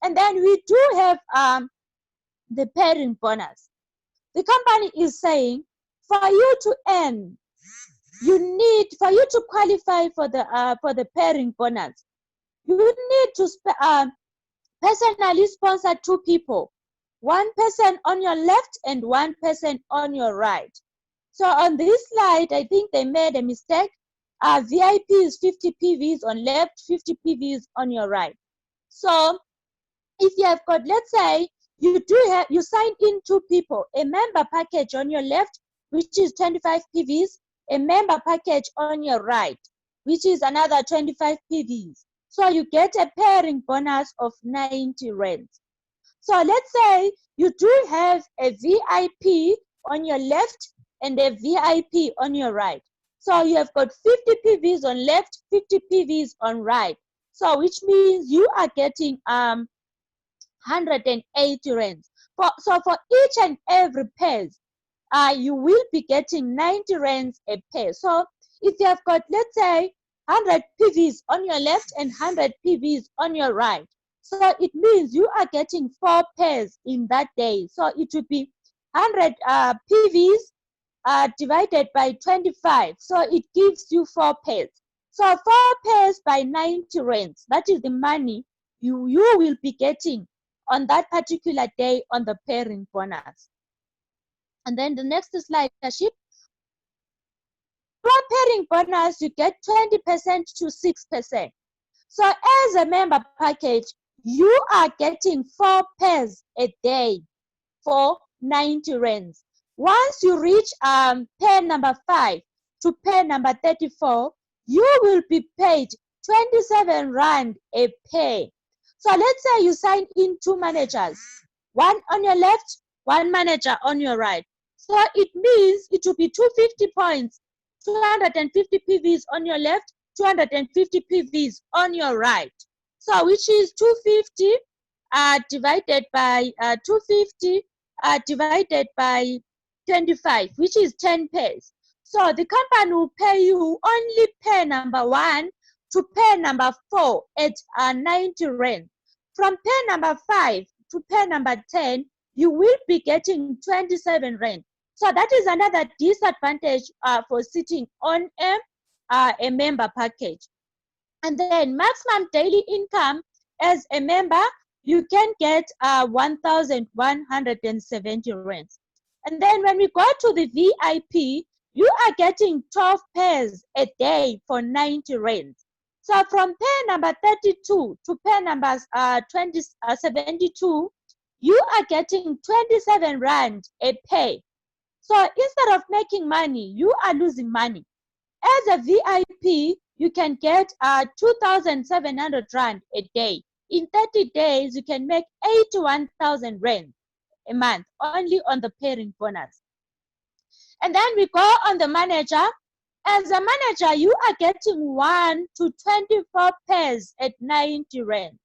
B: And then we do have the pairing bonus. The company is saying for you to earn, for you to qualify for the pairing bonus, you need to personally sponsor 2 people, 1 person on your left and 1 person on your right. So on this slide, I think they made a mistake. VIP is 50 PVs on left, 50 PVs on your right. So if you have got, let's say, you sign in 2 people, a member package on your left, which is 25 PVs, a member package on your right, which is another 25 PVs. So you get a pairing bonus of 90 rands. So let's say you do have a VIP on your left and a VIP on your right. So you have got 50 PVs on left, 50 PVs on right. So which means you are getting 180 rands. So for each and every pair, you will be getting 90 rands a pair. So if you have got, let's say, 100 PVs on your left and 100 PVs on your right, so it means you are getting 4 pairs in that day. So it would be 100 PVs divided by 25. So it gives you 4 pairs. So 4 pairs by 90 rands. That is the money you will be getting on that particular day on the pairing bonus. And then the next slide, leadership. For pairing bonus, you get 20% to 6%. So as a member package, you are getting 4 pairs a day for 90 rands. Once you reach pair number 5 to pair number 34, you will be paid 27 rand a pair. So let's say you sign in 2 managers, 1 on your left, 1 manager on your right. So it means it will be 250 points, 250 PVs on your left, 250 PVs on your right. So which is 250 divided by 250 divided by 25, which is 10 pairs. So the company will pay you only pair number 1 to pair number 4 at 90 rand. From pair number 5 to pair number 10, you will be getting 27 rand. So that is another disadvantage for sitting on a member package. And then maximum daily income as a member, you can get 1,170 rands. And then when we go to the VIP, you are getting 12 pairs a day for 90 rands. So from pair number 32 to pair number 72, you are getting 27 rand a pair. So instead of making money, you are losing money. As a VIP, you can get 2,700 rand a day. In 30 days, you can make 81,000 rand a month, only on the pairing bonus. And then we go on the manager. As a manager, you are getting 1 to 24 pairs at 90 rand,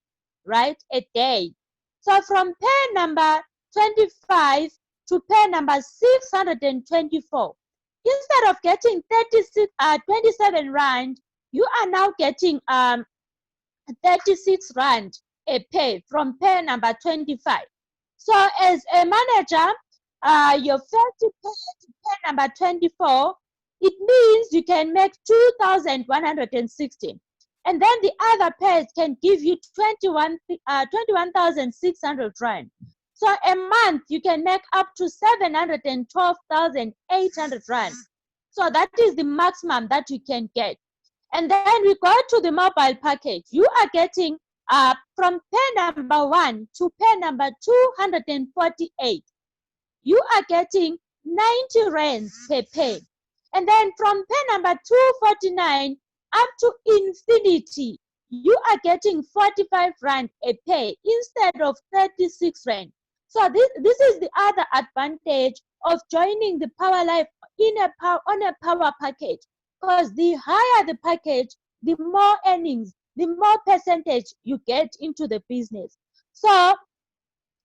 B: right, a day. So from pair number 25 to pair number 624, instead of getting 27 rand, you are now getting 36 rand a pair from pair number 25. So as a manager, your first pair to pair number 24, it means you can make 2,160. And then the other pairs can give you 21,600 rand. So a month you can make up to 712,800 rand. So that is the maximum that you can get. And then we go to the mobile package. You are getting from pair number 1 to pair number 248. You are getting 90 rands per pair. And then from pair number 249 up to infinity, you are getting 45 rand a pair instead of 36 rand. So this is the other advantage of joining the Power Life on a power package, because the higher the package, the more earnings, the more percentage you get into the business. So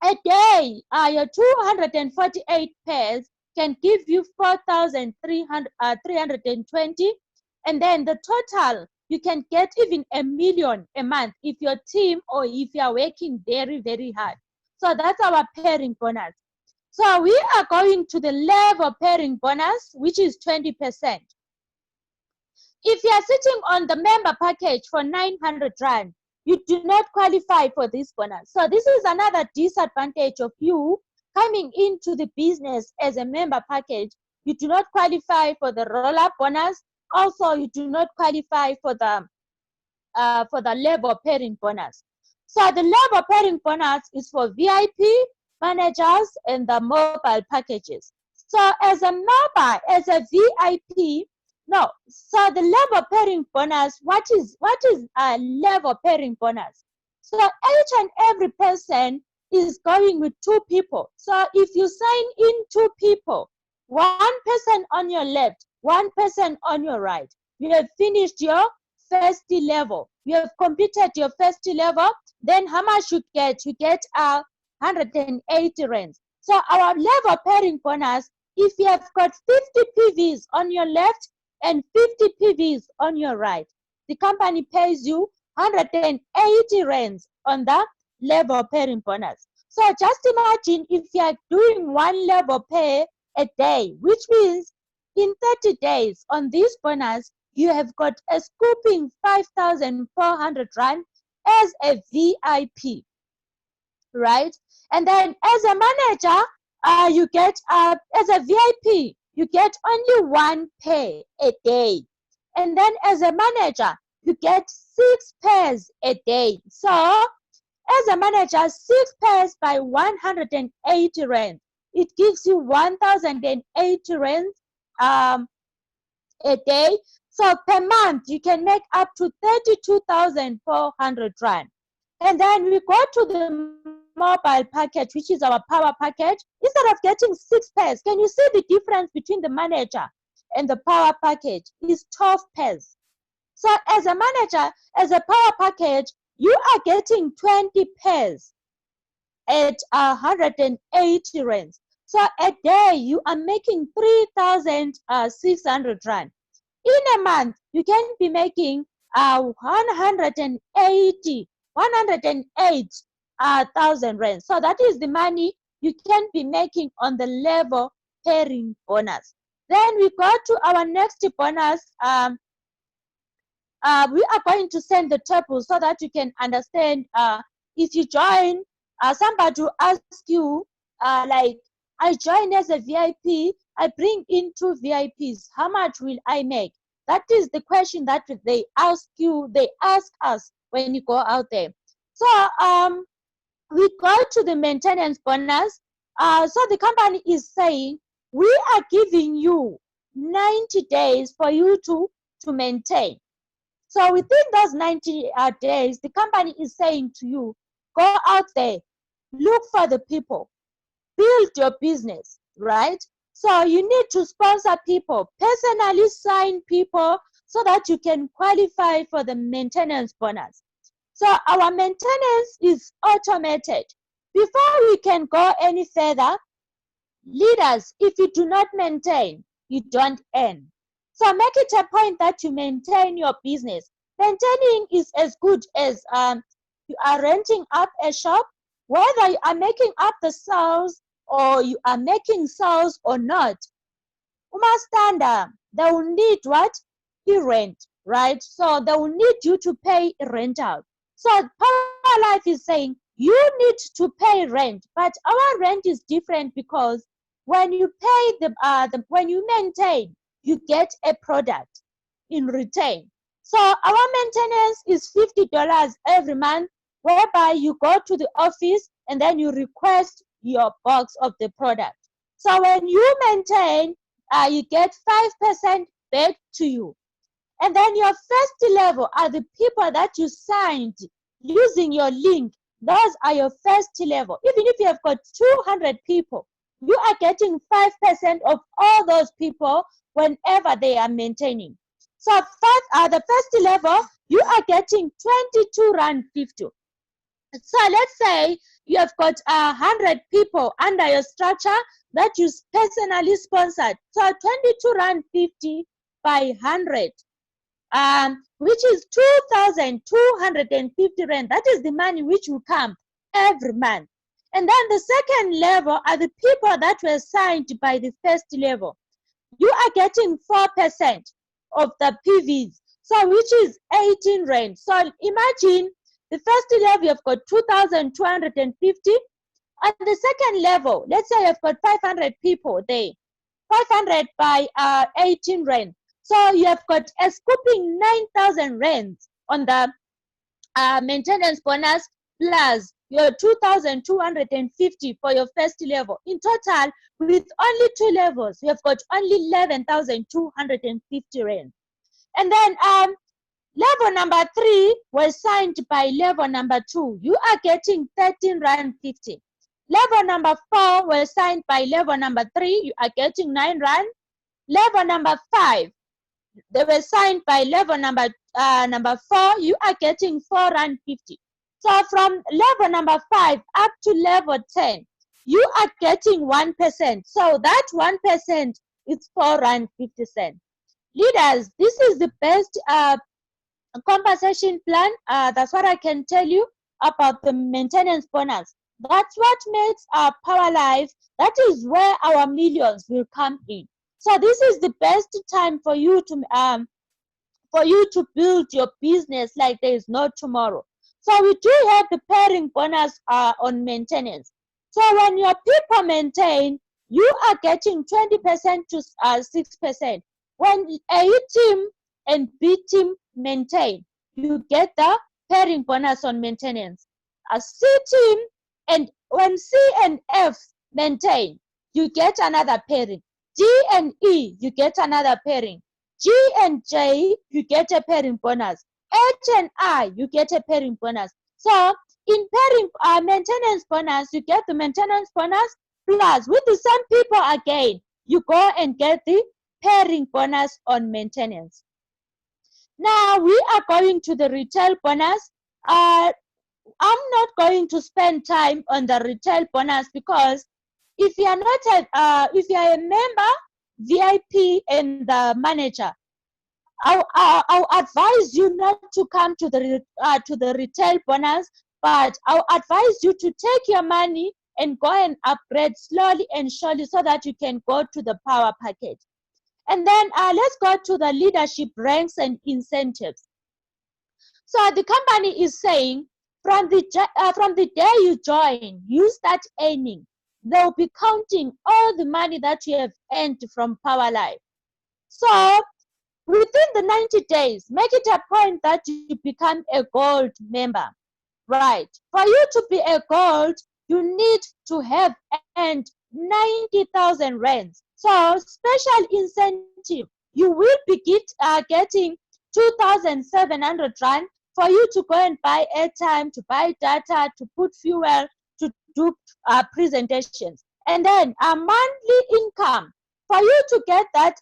B: A day, your 248 pairs can give you 4,320, and then the total, you can get even 1 million a month if your team or if you are working very, very hard. So that's our pairing bonus. So we are going to the level pairing bonus, which is 20%. If you are sitting on the member package for 900 Rand, you do not qualify for this bonus. So this is another disadvantage of you coming into the business as a member package. You do not qualify for the roll-up bonus. Also, you do not qualify for the labor pairing bonus. So the labor pairing bonus is for VIP managers and the mobile packages. So as a member, as a VIP, no. So the labor pairing bonus, what is a labor pairing bonus? So each and every person is going with 2 people. So if you sign in 2 people, 1 person on your left, 1 person on your right, you have finished your first level. You have completed your first level. Then how much you get? You get 180 rands. So our level pairing bonus, if you have got 50 PVs on your left and 50 PVs on your right, the company pays you 180 rands on the level pairing bonus. So just imagine if you are doing 1 level pair a day, which means in 30 days on this bonus, you have got a scooping 5,400 Rand as a VIP, right? And then as a manager, you get, as a VIP, you get only 1 pair a day. And then as a manager, you get 6 pairs a day. So as a manager, 6 pairs by 180 Rand. It gives you 1,080 Rand a day. So per month, you can make up to 32,400 Rand. And then we go to the mobile package, which is our power package. Instead of getting 6 pairs, can you see the difference between the manager and the power package? Is 12 pairs. So as a manager, as a power package, you are getting 20 pairs at 180 rands. So a day, you are making 3,600 Rand. In a month, you can be making 108,000 Rand. So that is the money you can be making on the level pairing bonus. Then we go to our next bonus. We are going to send the table so that you can understand. If you join, somebody will ask you, like, I join as a VIP, I bring in 2 VIPs, how much will I make? That is the question that they ask you, they ask us when you go out there. So we go to the maintenance bonus. So the company is saying, we are giving you 90 days for you to maintain. So within those 90 days, the company is saying to you, go out there, look for the people, build your business, right? So you need to sponsor people, personally sign people so that you can qualify for the maintenance bonus. So our maintenance is automated. Before we can go any further, leaders, if you do not maintain, you don't earn. So make it a point that you maintain your business. Maintaining is as good as you are renting up a shop, whether you are making up the sales or you are making sales or not. Umastanda, they will need what? Rent, right? So they will need you to pay rent out. So Power Life is saying you need to pay rent, but our rent is different because when you pay when you maintain, you get a product in return. So our maintenance is $50 every month, whereby you go to the office and then you request your box of the product. So when you maintain, you get 5% back to you. And then your first level are the people that you signed using your link. Those are your first level. Even if you have got 200 people, you are getting 5% of all those people whenever they are maintaining. So the first level, you are getting 22 Rand 50. So let's say you have got 100 people under your structure that you personally sponsored. So 22 Rand 50 by 100, which is 2,250 Rand. That is the money which will come every month. And then the second level are the people that were signed by the first level. You are getting 4% of the PVs, so which is 18 Rand. So imagine the first level you've got 2,250. On the second level, let's say you've got 500 people there. 500 by 18 Rand. So you have got a scooping 9,000 Rand on the maintenance bonus plus your 2,250 for your first level. In total, with only 2 levels, you have got only 11,250 Rand. And then level number 3 was signed by level number 2. You are getting 13 Rand 50. Level number 4 was signed by level number 3. You are getting 9 Rand. Level number 5, they were signed by level number 4. You are getting 4 Rand 50. So from level number 5 up to level 10, you are getting 1%. So that 1% is 4 Rand 50 cents. Leaders, this is the best compensation plan. That's what I can tell you about the maintenance bonus. That's what makes our Power Life. That is where our millions will come in. So this is the best time for you to build your business like there is no tomorrow. So we do have the pairing bonus on maintenance. So when your people maintain, you are getting 20% to 6%. When A team and B team maintain, you get the pairing bonus on maintenance. A C team, and when C and F maintain, you get another pairing. G and E, you get another pairing. G and J, you get a pairing bonus. H and I, you get a pairing bonus. So in pairing maintenance bonus, you get the maintenance bonus plus with the same people again, you go and get the pairing bonus on maintenance. Now we are going to the retail bonus. I'm not going to spend time on the retail bonus because if you are not if you are a member, VIP, and the manager, I'll advise you not to come to the retail bonus, but I'll advise you to take your money and go and upgrade slowly and surely so that you can go to the power package. And then let's go to the leadership ranks and incentives. So the company is saying from the day you join, you start earning. They'll be counting all the money that you have earned from Power Life. So within the 90 days, make it a point that you become a gold member. Right. For you to be a gold, you need to have earned 90,000 rands. So special incentive, you will be getting 2,700 rand for you to go and buy airtime, to buy data, to put fuel, to do presentations. And then a monthly income, for you to get that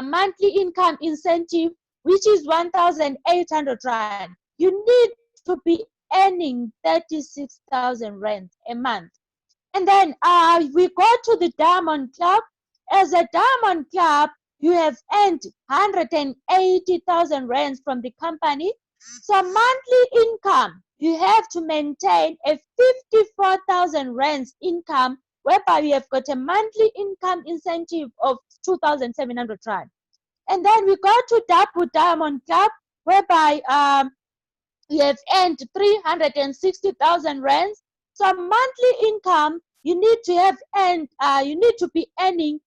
B: monthly income incentive, which is 1,800 rand, you need to be earning 36,000 rand a month. And then we go to the Diamond Club. As a Diamond Club, you have earned 180,000 rands from the company. So monthly income, you have to maintain a 54,000 rands income, whereby you have got a monthly income incentive of 2,700 rand. And then we go to Double Diamond Club, whereby you have earned 360,000 rands. So monthly income, you need to have earned, you need to be earning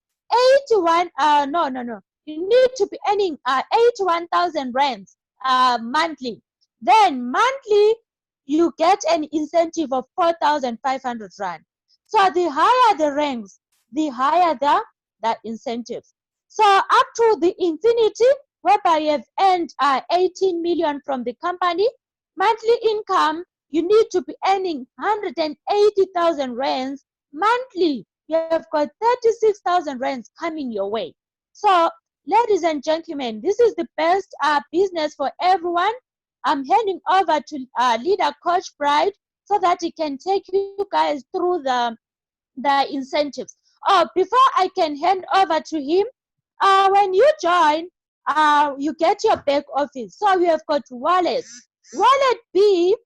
B: 81,000 rands monthly. Then monthly, you get an incentive of 4,500 rand. So the higher the ranks, the higher the incentives. So up to the infinity, whereby you have earned 18 million from the company, monthly income, you need to be earning 180,000 rands monthly. You have got 36,000 rands coming your way. So, ladies and gentlemen, this is the best business for everyone. I'm handing over to leader Coach Bright so that it can take you guys through the incentives. Before I can hand over to him, when you join, you get your back office. So we have got wallet. Wallet B,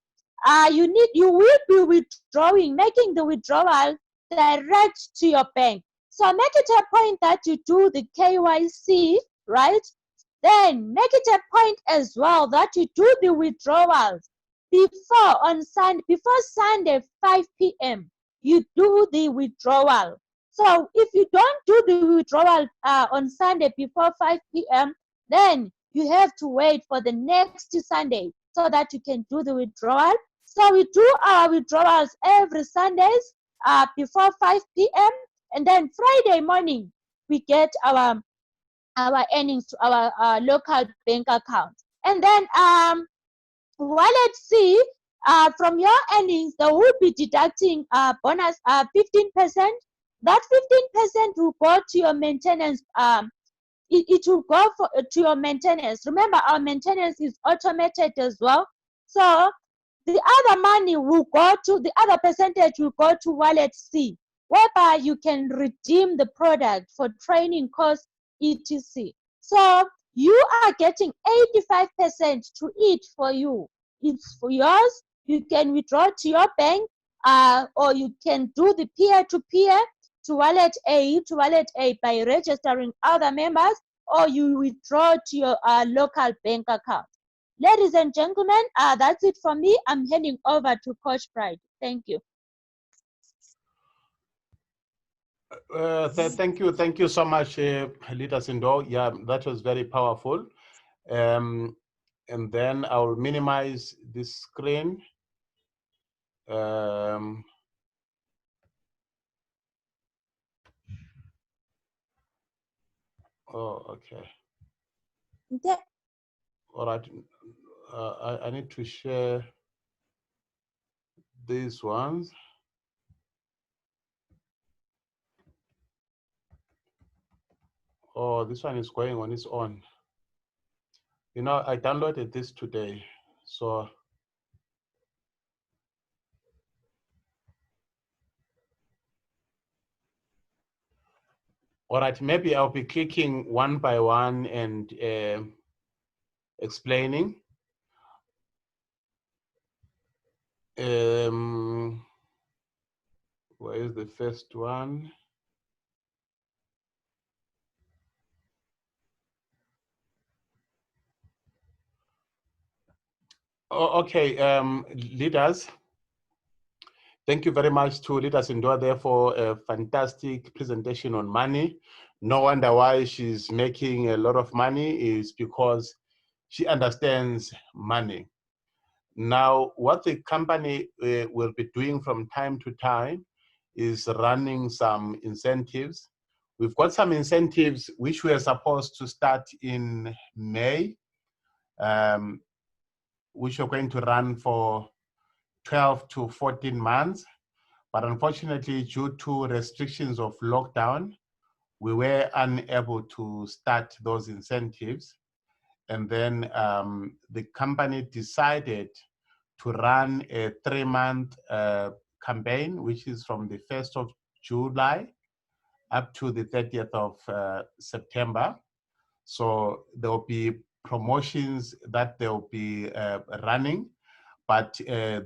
B: you will be withdrawing, making the withdrawal direct to your bank. So make it a point that you do the KYC, right? Then make it a point as well that you do the withdrawals before Sunday 5 p.m. You do the withdrawal. So if you don't do the withdrawal on Sunday before 5 p.m., then you have to wait for the next Sunday so that you can do the withdrawal. So we do our withdrawals every Sundays before 5 p.m. And then Friday morning, we get our earnings to our local bank account. And then wallet C, from your earnings, they will be deducting bonus 15%. That 15% will go to your maintenance. It will go to your maintenance. Remember, our maintenance is automated as well. So the other money will go to, the other percentage will go to wallet C, whereby you can redeem the product for training costs, etc. So you are getting 85% to it for you. It's for yours. You can withdraw to your bank, or you can do the peer-to-peer to wallet A by registering other members, or you withdraw to your local bank account. Ladies and gentlemen, that's it from me. I'm handing over to Coach Bright. Thank you.
A: Thank you so much, Leader Cindoe. Yeah, that was very powerful. And then I'll minimize this screen. Oh, okay. All right. I need to share these ones. Oh, this one is going on its own. You know, I downloaded this today, so. All right, maybe I'll be clicking one by one and explaining. Where is the first one? Oh, okay, leaders. Thank you very much to Leader Cindoe there for a fantastic presentation on money. No wonder why she's making a lot of money is because she understands money. Now, what the company will be doing from time to time is running some incentives. We've got some incentives which were supposed to start in May, which are going to run for 12 to 14 months. But unfortunately, due to restrictions of lockdown, we were unable to start those incentives. And then the company decided to run a 3-month campaign, which is from the 1st of July up to the 30th of September. So there will be promotions that they'll be running, but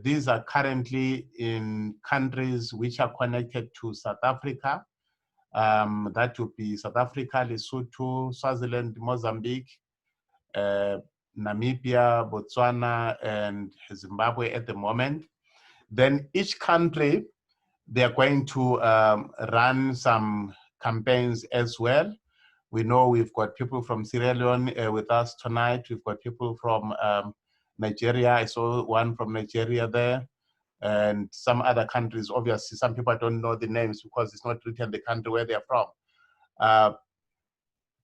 A: these are currently in countries which are connected to South Africa. That would be South Africa, Lesotho, Swaziland, Mozambique, Namibia, Botswana, and Zimbabwe at the moment. Then each country, they are going to run some campaigns as well. We know we've got people from Sierra Leone with us tonight. We've got people from Nigeria. I saw one from Nigeria there, and some other countries. Obviously, some people don't know the names because it's not written the country where they're from.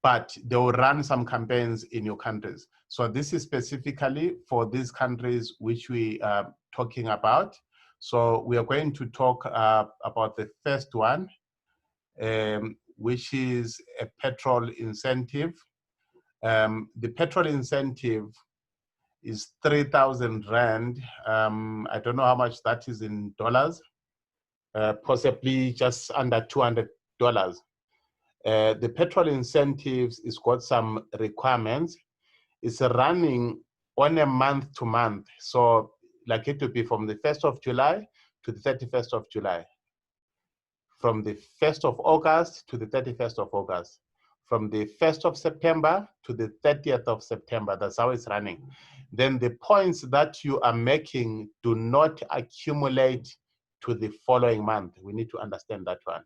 A: But they will run some campaigns in your countries. So this is specifically for these countries which we are talking about. So we are going to talk about the first one, which is a petrol incentive. The petrol incentive is 3,000 Rand. I don't know how much that is in dollars, possibly just under $200. The petrol incentives is got some requirements. It's running on a month to month. So like it to be from the 1st of July to the 31st of July. From the 1st of August to the 31st of August. From the 1st of September to the 30th of September. That's how it's running. Then the points that you are making do not accumulate to the following month. We need to understand that one.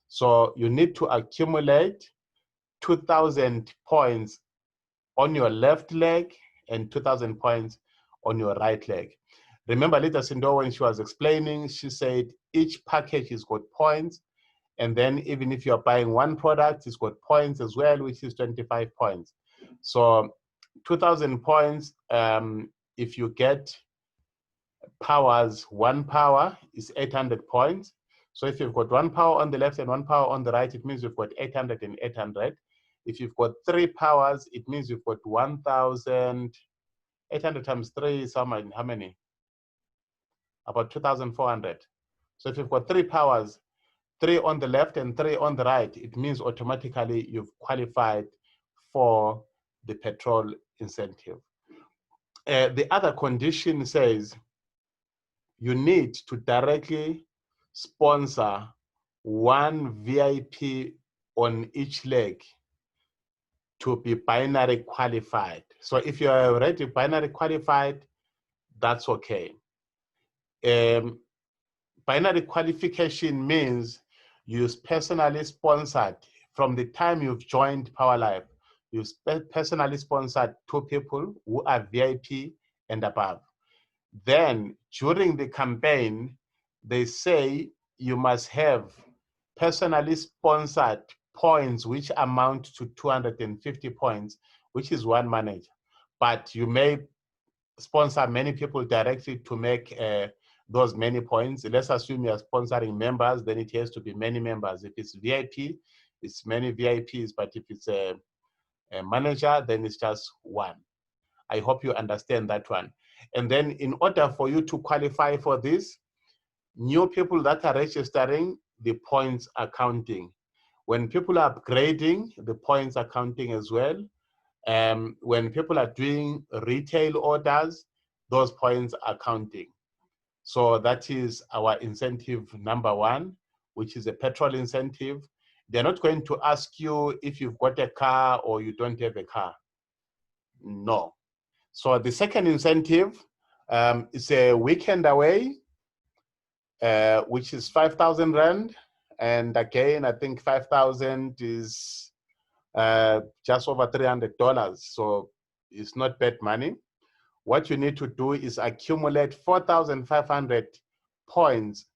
A: So you need to accumulate 2,000 points on your left leg and 2,000 points on your right leg. Remember later Cindoe, when she was explaining, she said each package has got points, and then even if you're buying one product, it's got points as well, which is 25 points. So 2,000 points, if you get powers, one power is 800 points. So if you've got one power on the left and one power on the right, it means you've got 800 and 800. If you've got 3 powers, it means you've got 1,000. 800 times 3 is how many? About 2,400. So if you've got 3 powers, 3 on the left and 3 on the right, it means automatically you've qualified for the petrol incentive. The other condition says you need to directly sponsor one VIP on each leg to be binary qualified. So if you're already binary qualified, that's okay. Binary qualification means you personally sponsored from the time you've joined PowerLife. You personally sponsored 2 people who are VIP and above. Then during the campaign, they say you must have personally sponsored points which amount to 250 points, which is one manager. But you may sponsor many people directly to make those many points. Let's assume you're sponsoring members, then it has to be many members. If it's VIP, it's many VIPs, but if it's a manager, then it's just one. I hope you understand that one. And then in order for you to qualify for this, new people that are registering, the points are counting. When people are upgrading, the points are counting as well. When people are doing retail orders, those points are counting. So that is our incentive number 1, which is a petrol incentive. They're not going to ask you if you've got a car or you don't have a car. No. So the second incentive is a weekend away, which is 5,000 Rand. And again, I think 5,000 is just over $300. So it's not bad money. What you need to do is accumulate 4,500 points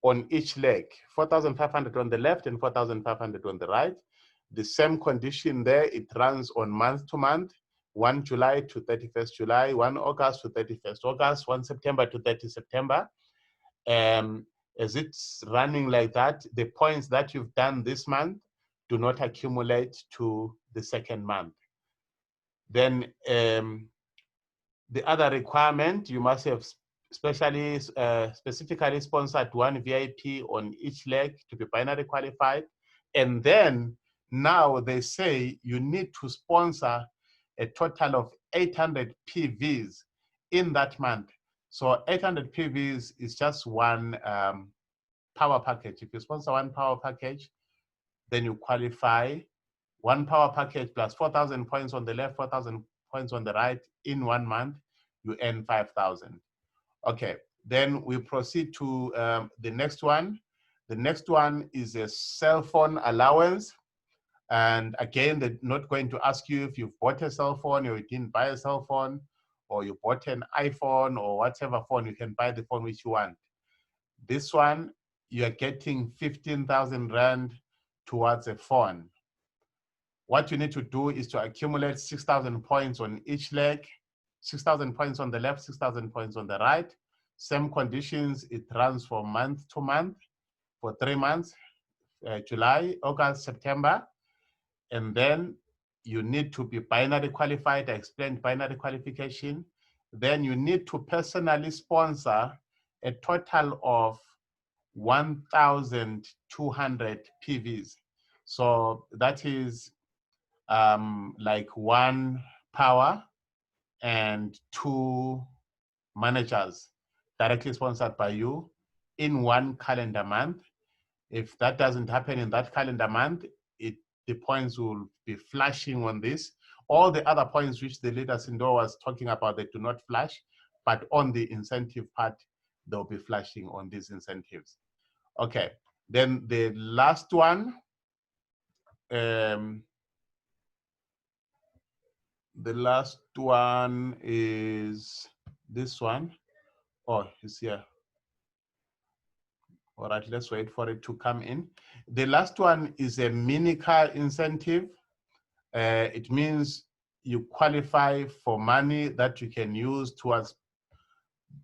A: on each leg, 4,500 on the left and 4,500 on the right. The same condition there, it runs on month to month, 1 July to 31st July, 1 August to 31st August, 1 September to 30 September. As it's running like that, the points that you've done this month do not accumulate to the second month. Then the other requirement, you must have specifically sponsored one VIP on each leg to be binary qualified. And then now they say you need to sponsor a total of 800 PVs in that month. So 800 PVs is just one power package. If you sponsor one power package, then you qualify. One power package plus 4,000 points on the left, 4,000 points on the right in 1 month, you earn 5,000. Okay, then we proceed to the next one. The next one is a cell phone allowance. And again, they're not going to ask you if you've bought a cell phone or you didn't buy a cell phone, or you bought an iPhone or whatever phone, you can buy the phone which you want. This one, you're getting 15,000 Rand towards a phone. What you need to do is to accumulate 6,000 points on each leg, 6,000 points on the left, 6,000 points on the right. Same conditions, it runs from month to month for 3 months, July, August, September. And then you need to be binary qualified. I explained binary qualification. Then you need to personally sponsor a total of 1,200 PVs. So that is like 1 power and 2 managers directly sponsored by you in 1 calendar month. If that doesn't happen in that calendar month, the points will be flashing on this. All the other points which the leader Cindoe was talking about, they do not flash, but on the incentive part, they'll be flashing on these incentives. Okay, then the last one, is this one. Oh, it's here. All right, let's wait for it to come in. The last one is a mini car incentive. It means you qualify for money that you can use towards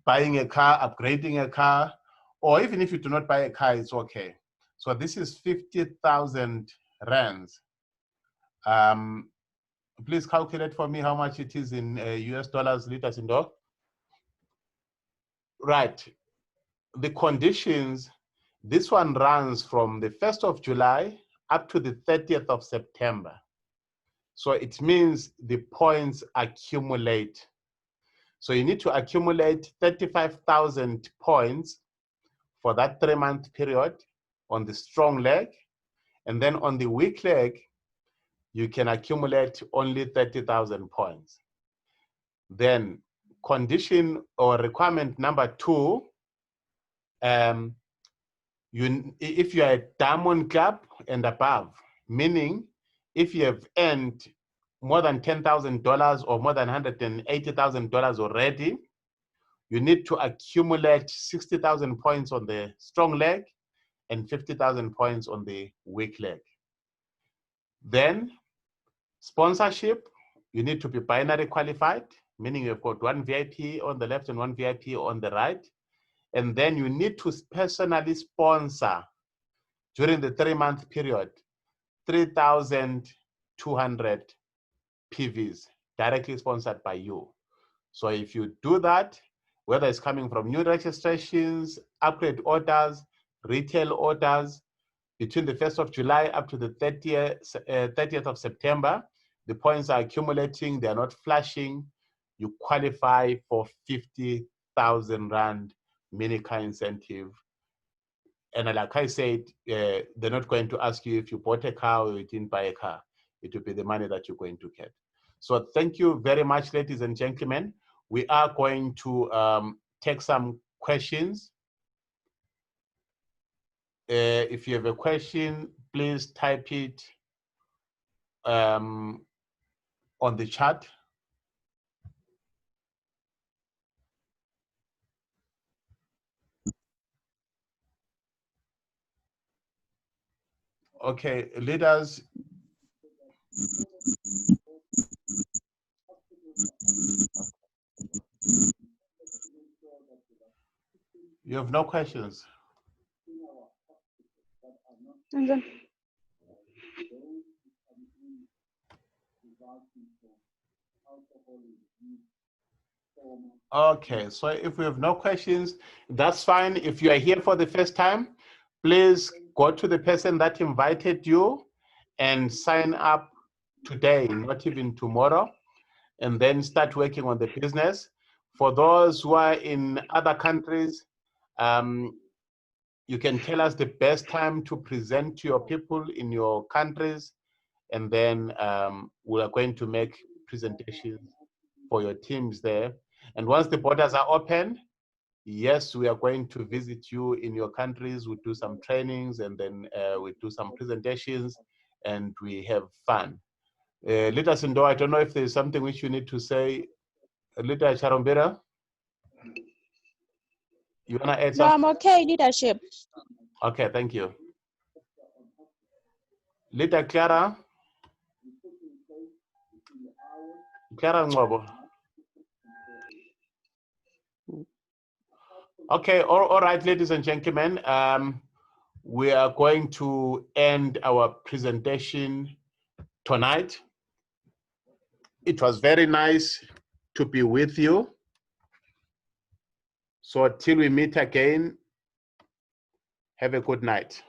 A: buying a car, upgrading a car, or even if you do not buy a car, it's okay. So this is 50,000 rands. Please calculate for me how much it is in US dollars, liters in dollars. Right. The conditions, this one runs from the 1st of July up to the 30th of September. So it means the points accumulate. So you need to accumulate 35,000 points for that 3-month period on the strong leg. And then on the weak leg, you can accumulate only 30,000 points. Then condition or requirement number 2, if you are a diamond club and above, meaning if you have earned more than $10,000 or more than $180,000 already, you need to accumulate 60,000 points on the strong leg and 50,000 points on the weak leg. Then sponsorship, you need to be binary qualified, meaning you've got 1 VIP on the left and 1 VIP on the right. And then you need to personally sponsor during the 3-month period, 3,200 PVs directly sponsored by you. So if you do that, whether it's coming from new registrations, upgrade orders, retail orders, between the 1st of July up to the 30th of September, the points are accumulating, they're not flashing. You qualify for 50,000 Rand mini car incentive. And like I said, they're not going to ask you if you bought a car or you didn't buy a car. It will be the money that you're going to get. So thank you very much, ladies and gentlemen. We are going to take some questions. If you have a question, please type it on the chat. Okay, leaders. You have no questions? Okay, so if we have no questions, that's fine. If you are here for the first time, please go to the person that invited you and sign up today, not even tomorrow, and then start working on the business. For those who are in other countries, you can tell us the best time to present to your people in your countries, and then we are going to make presentations for your teams there. And once the borders are open, yes, we are going to visit you in your countries. We do some trainings, and then we do some presentations, and we have fun. Leader Cindoe, I don't know if there's something which you need to say. Leader Charombera, you want to add something?
B: No, I'm okay, leadership.
A: Okay, thank you. Leader Clara. Clara Ngobo. Okay, all right, ladies and gentlemen, we are going to end our presentation tonight. It was very nice to be with you. So till we meet again, have a good night.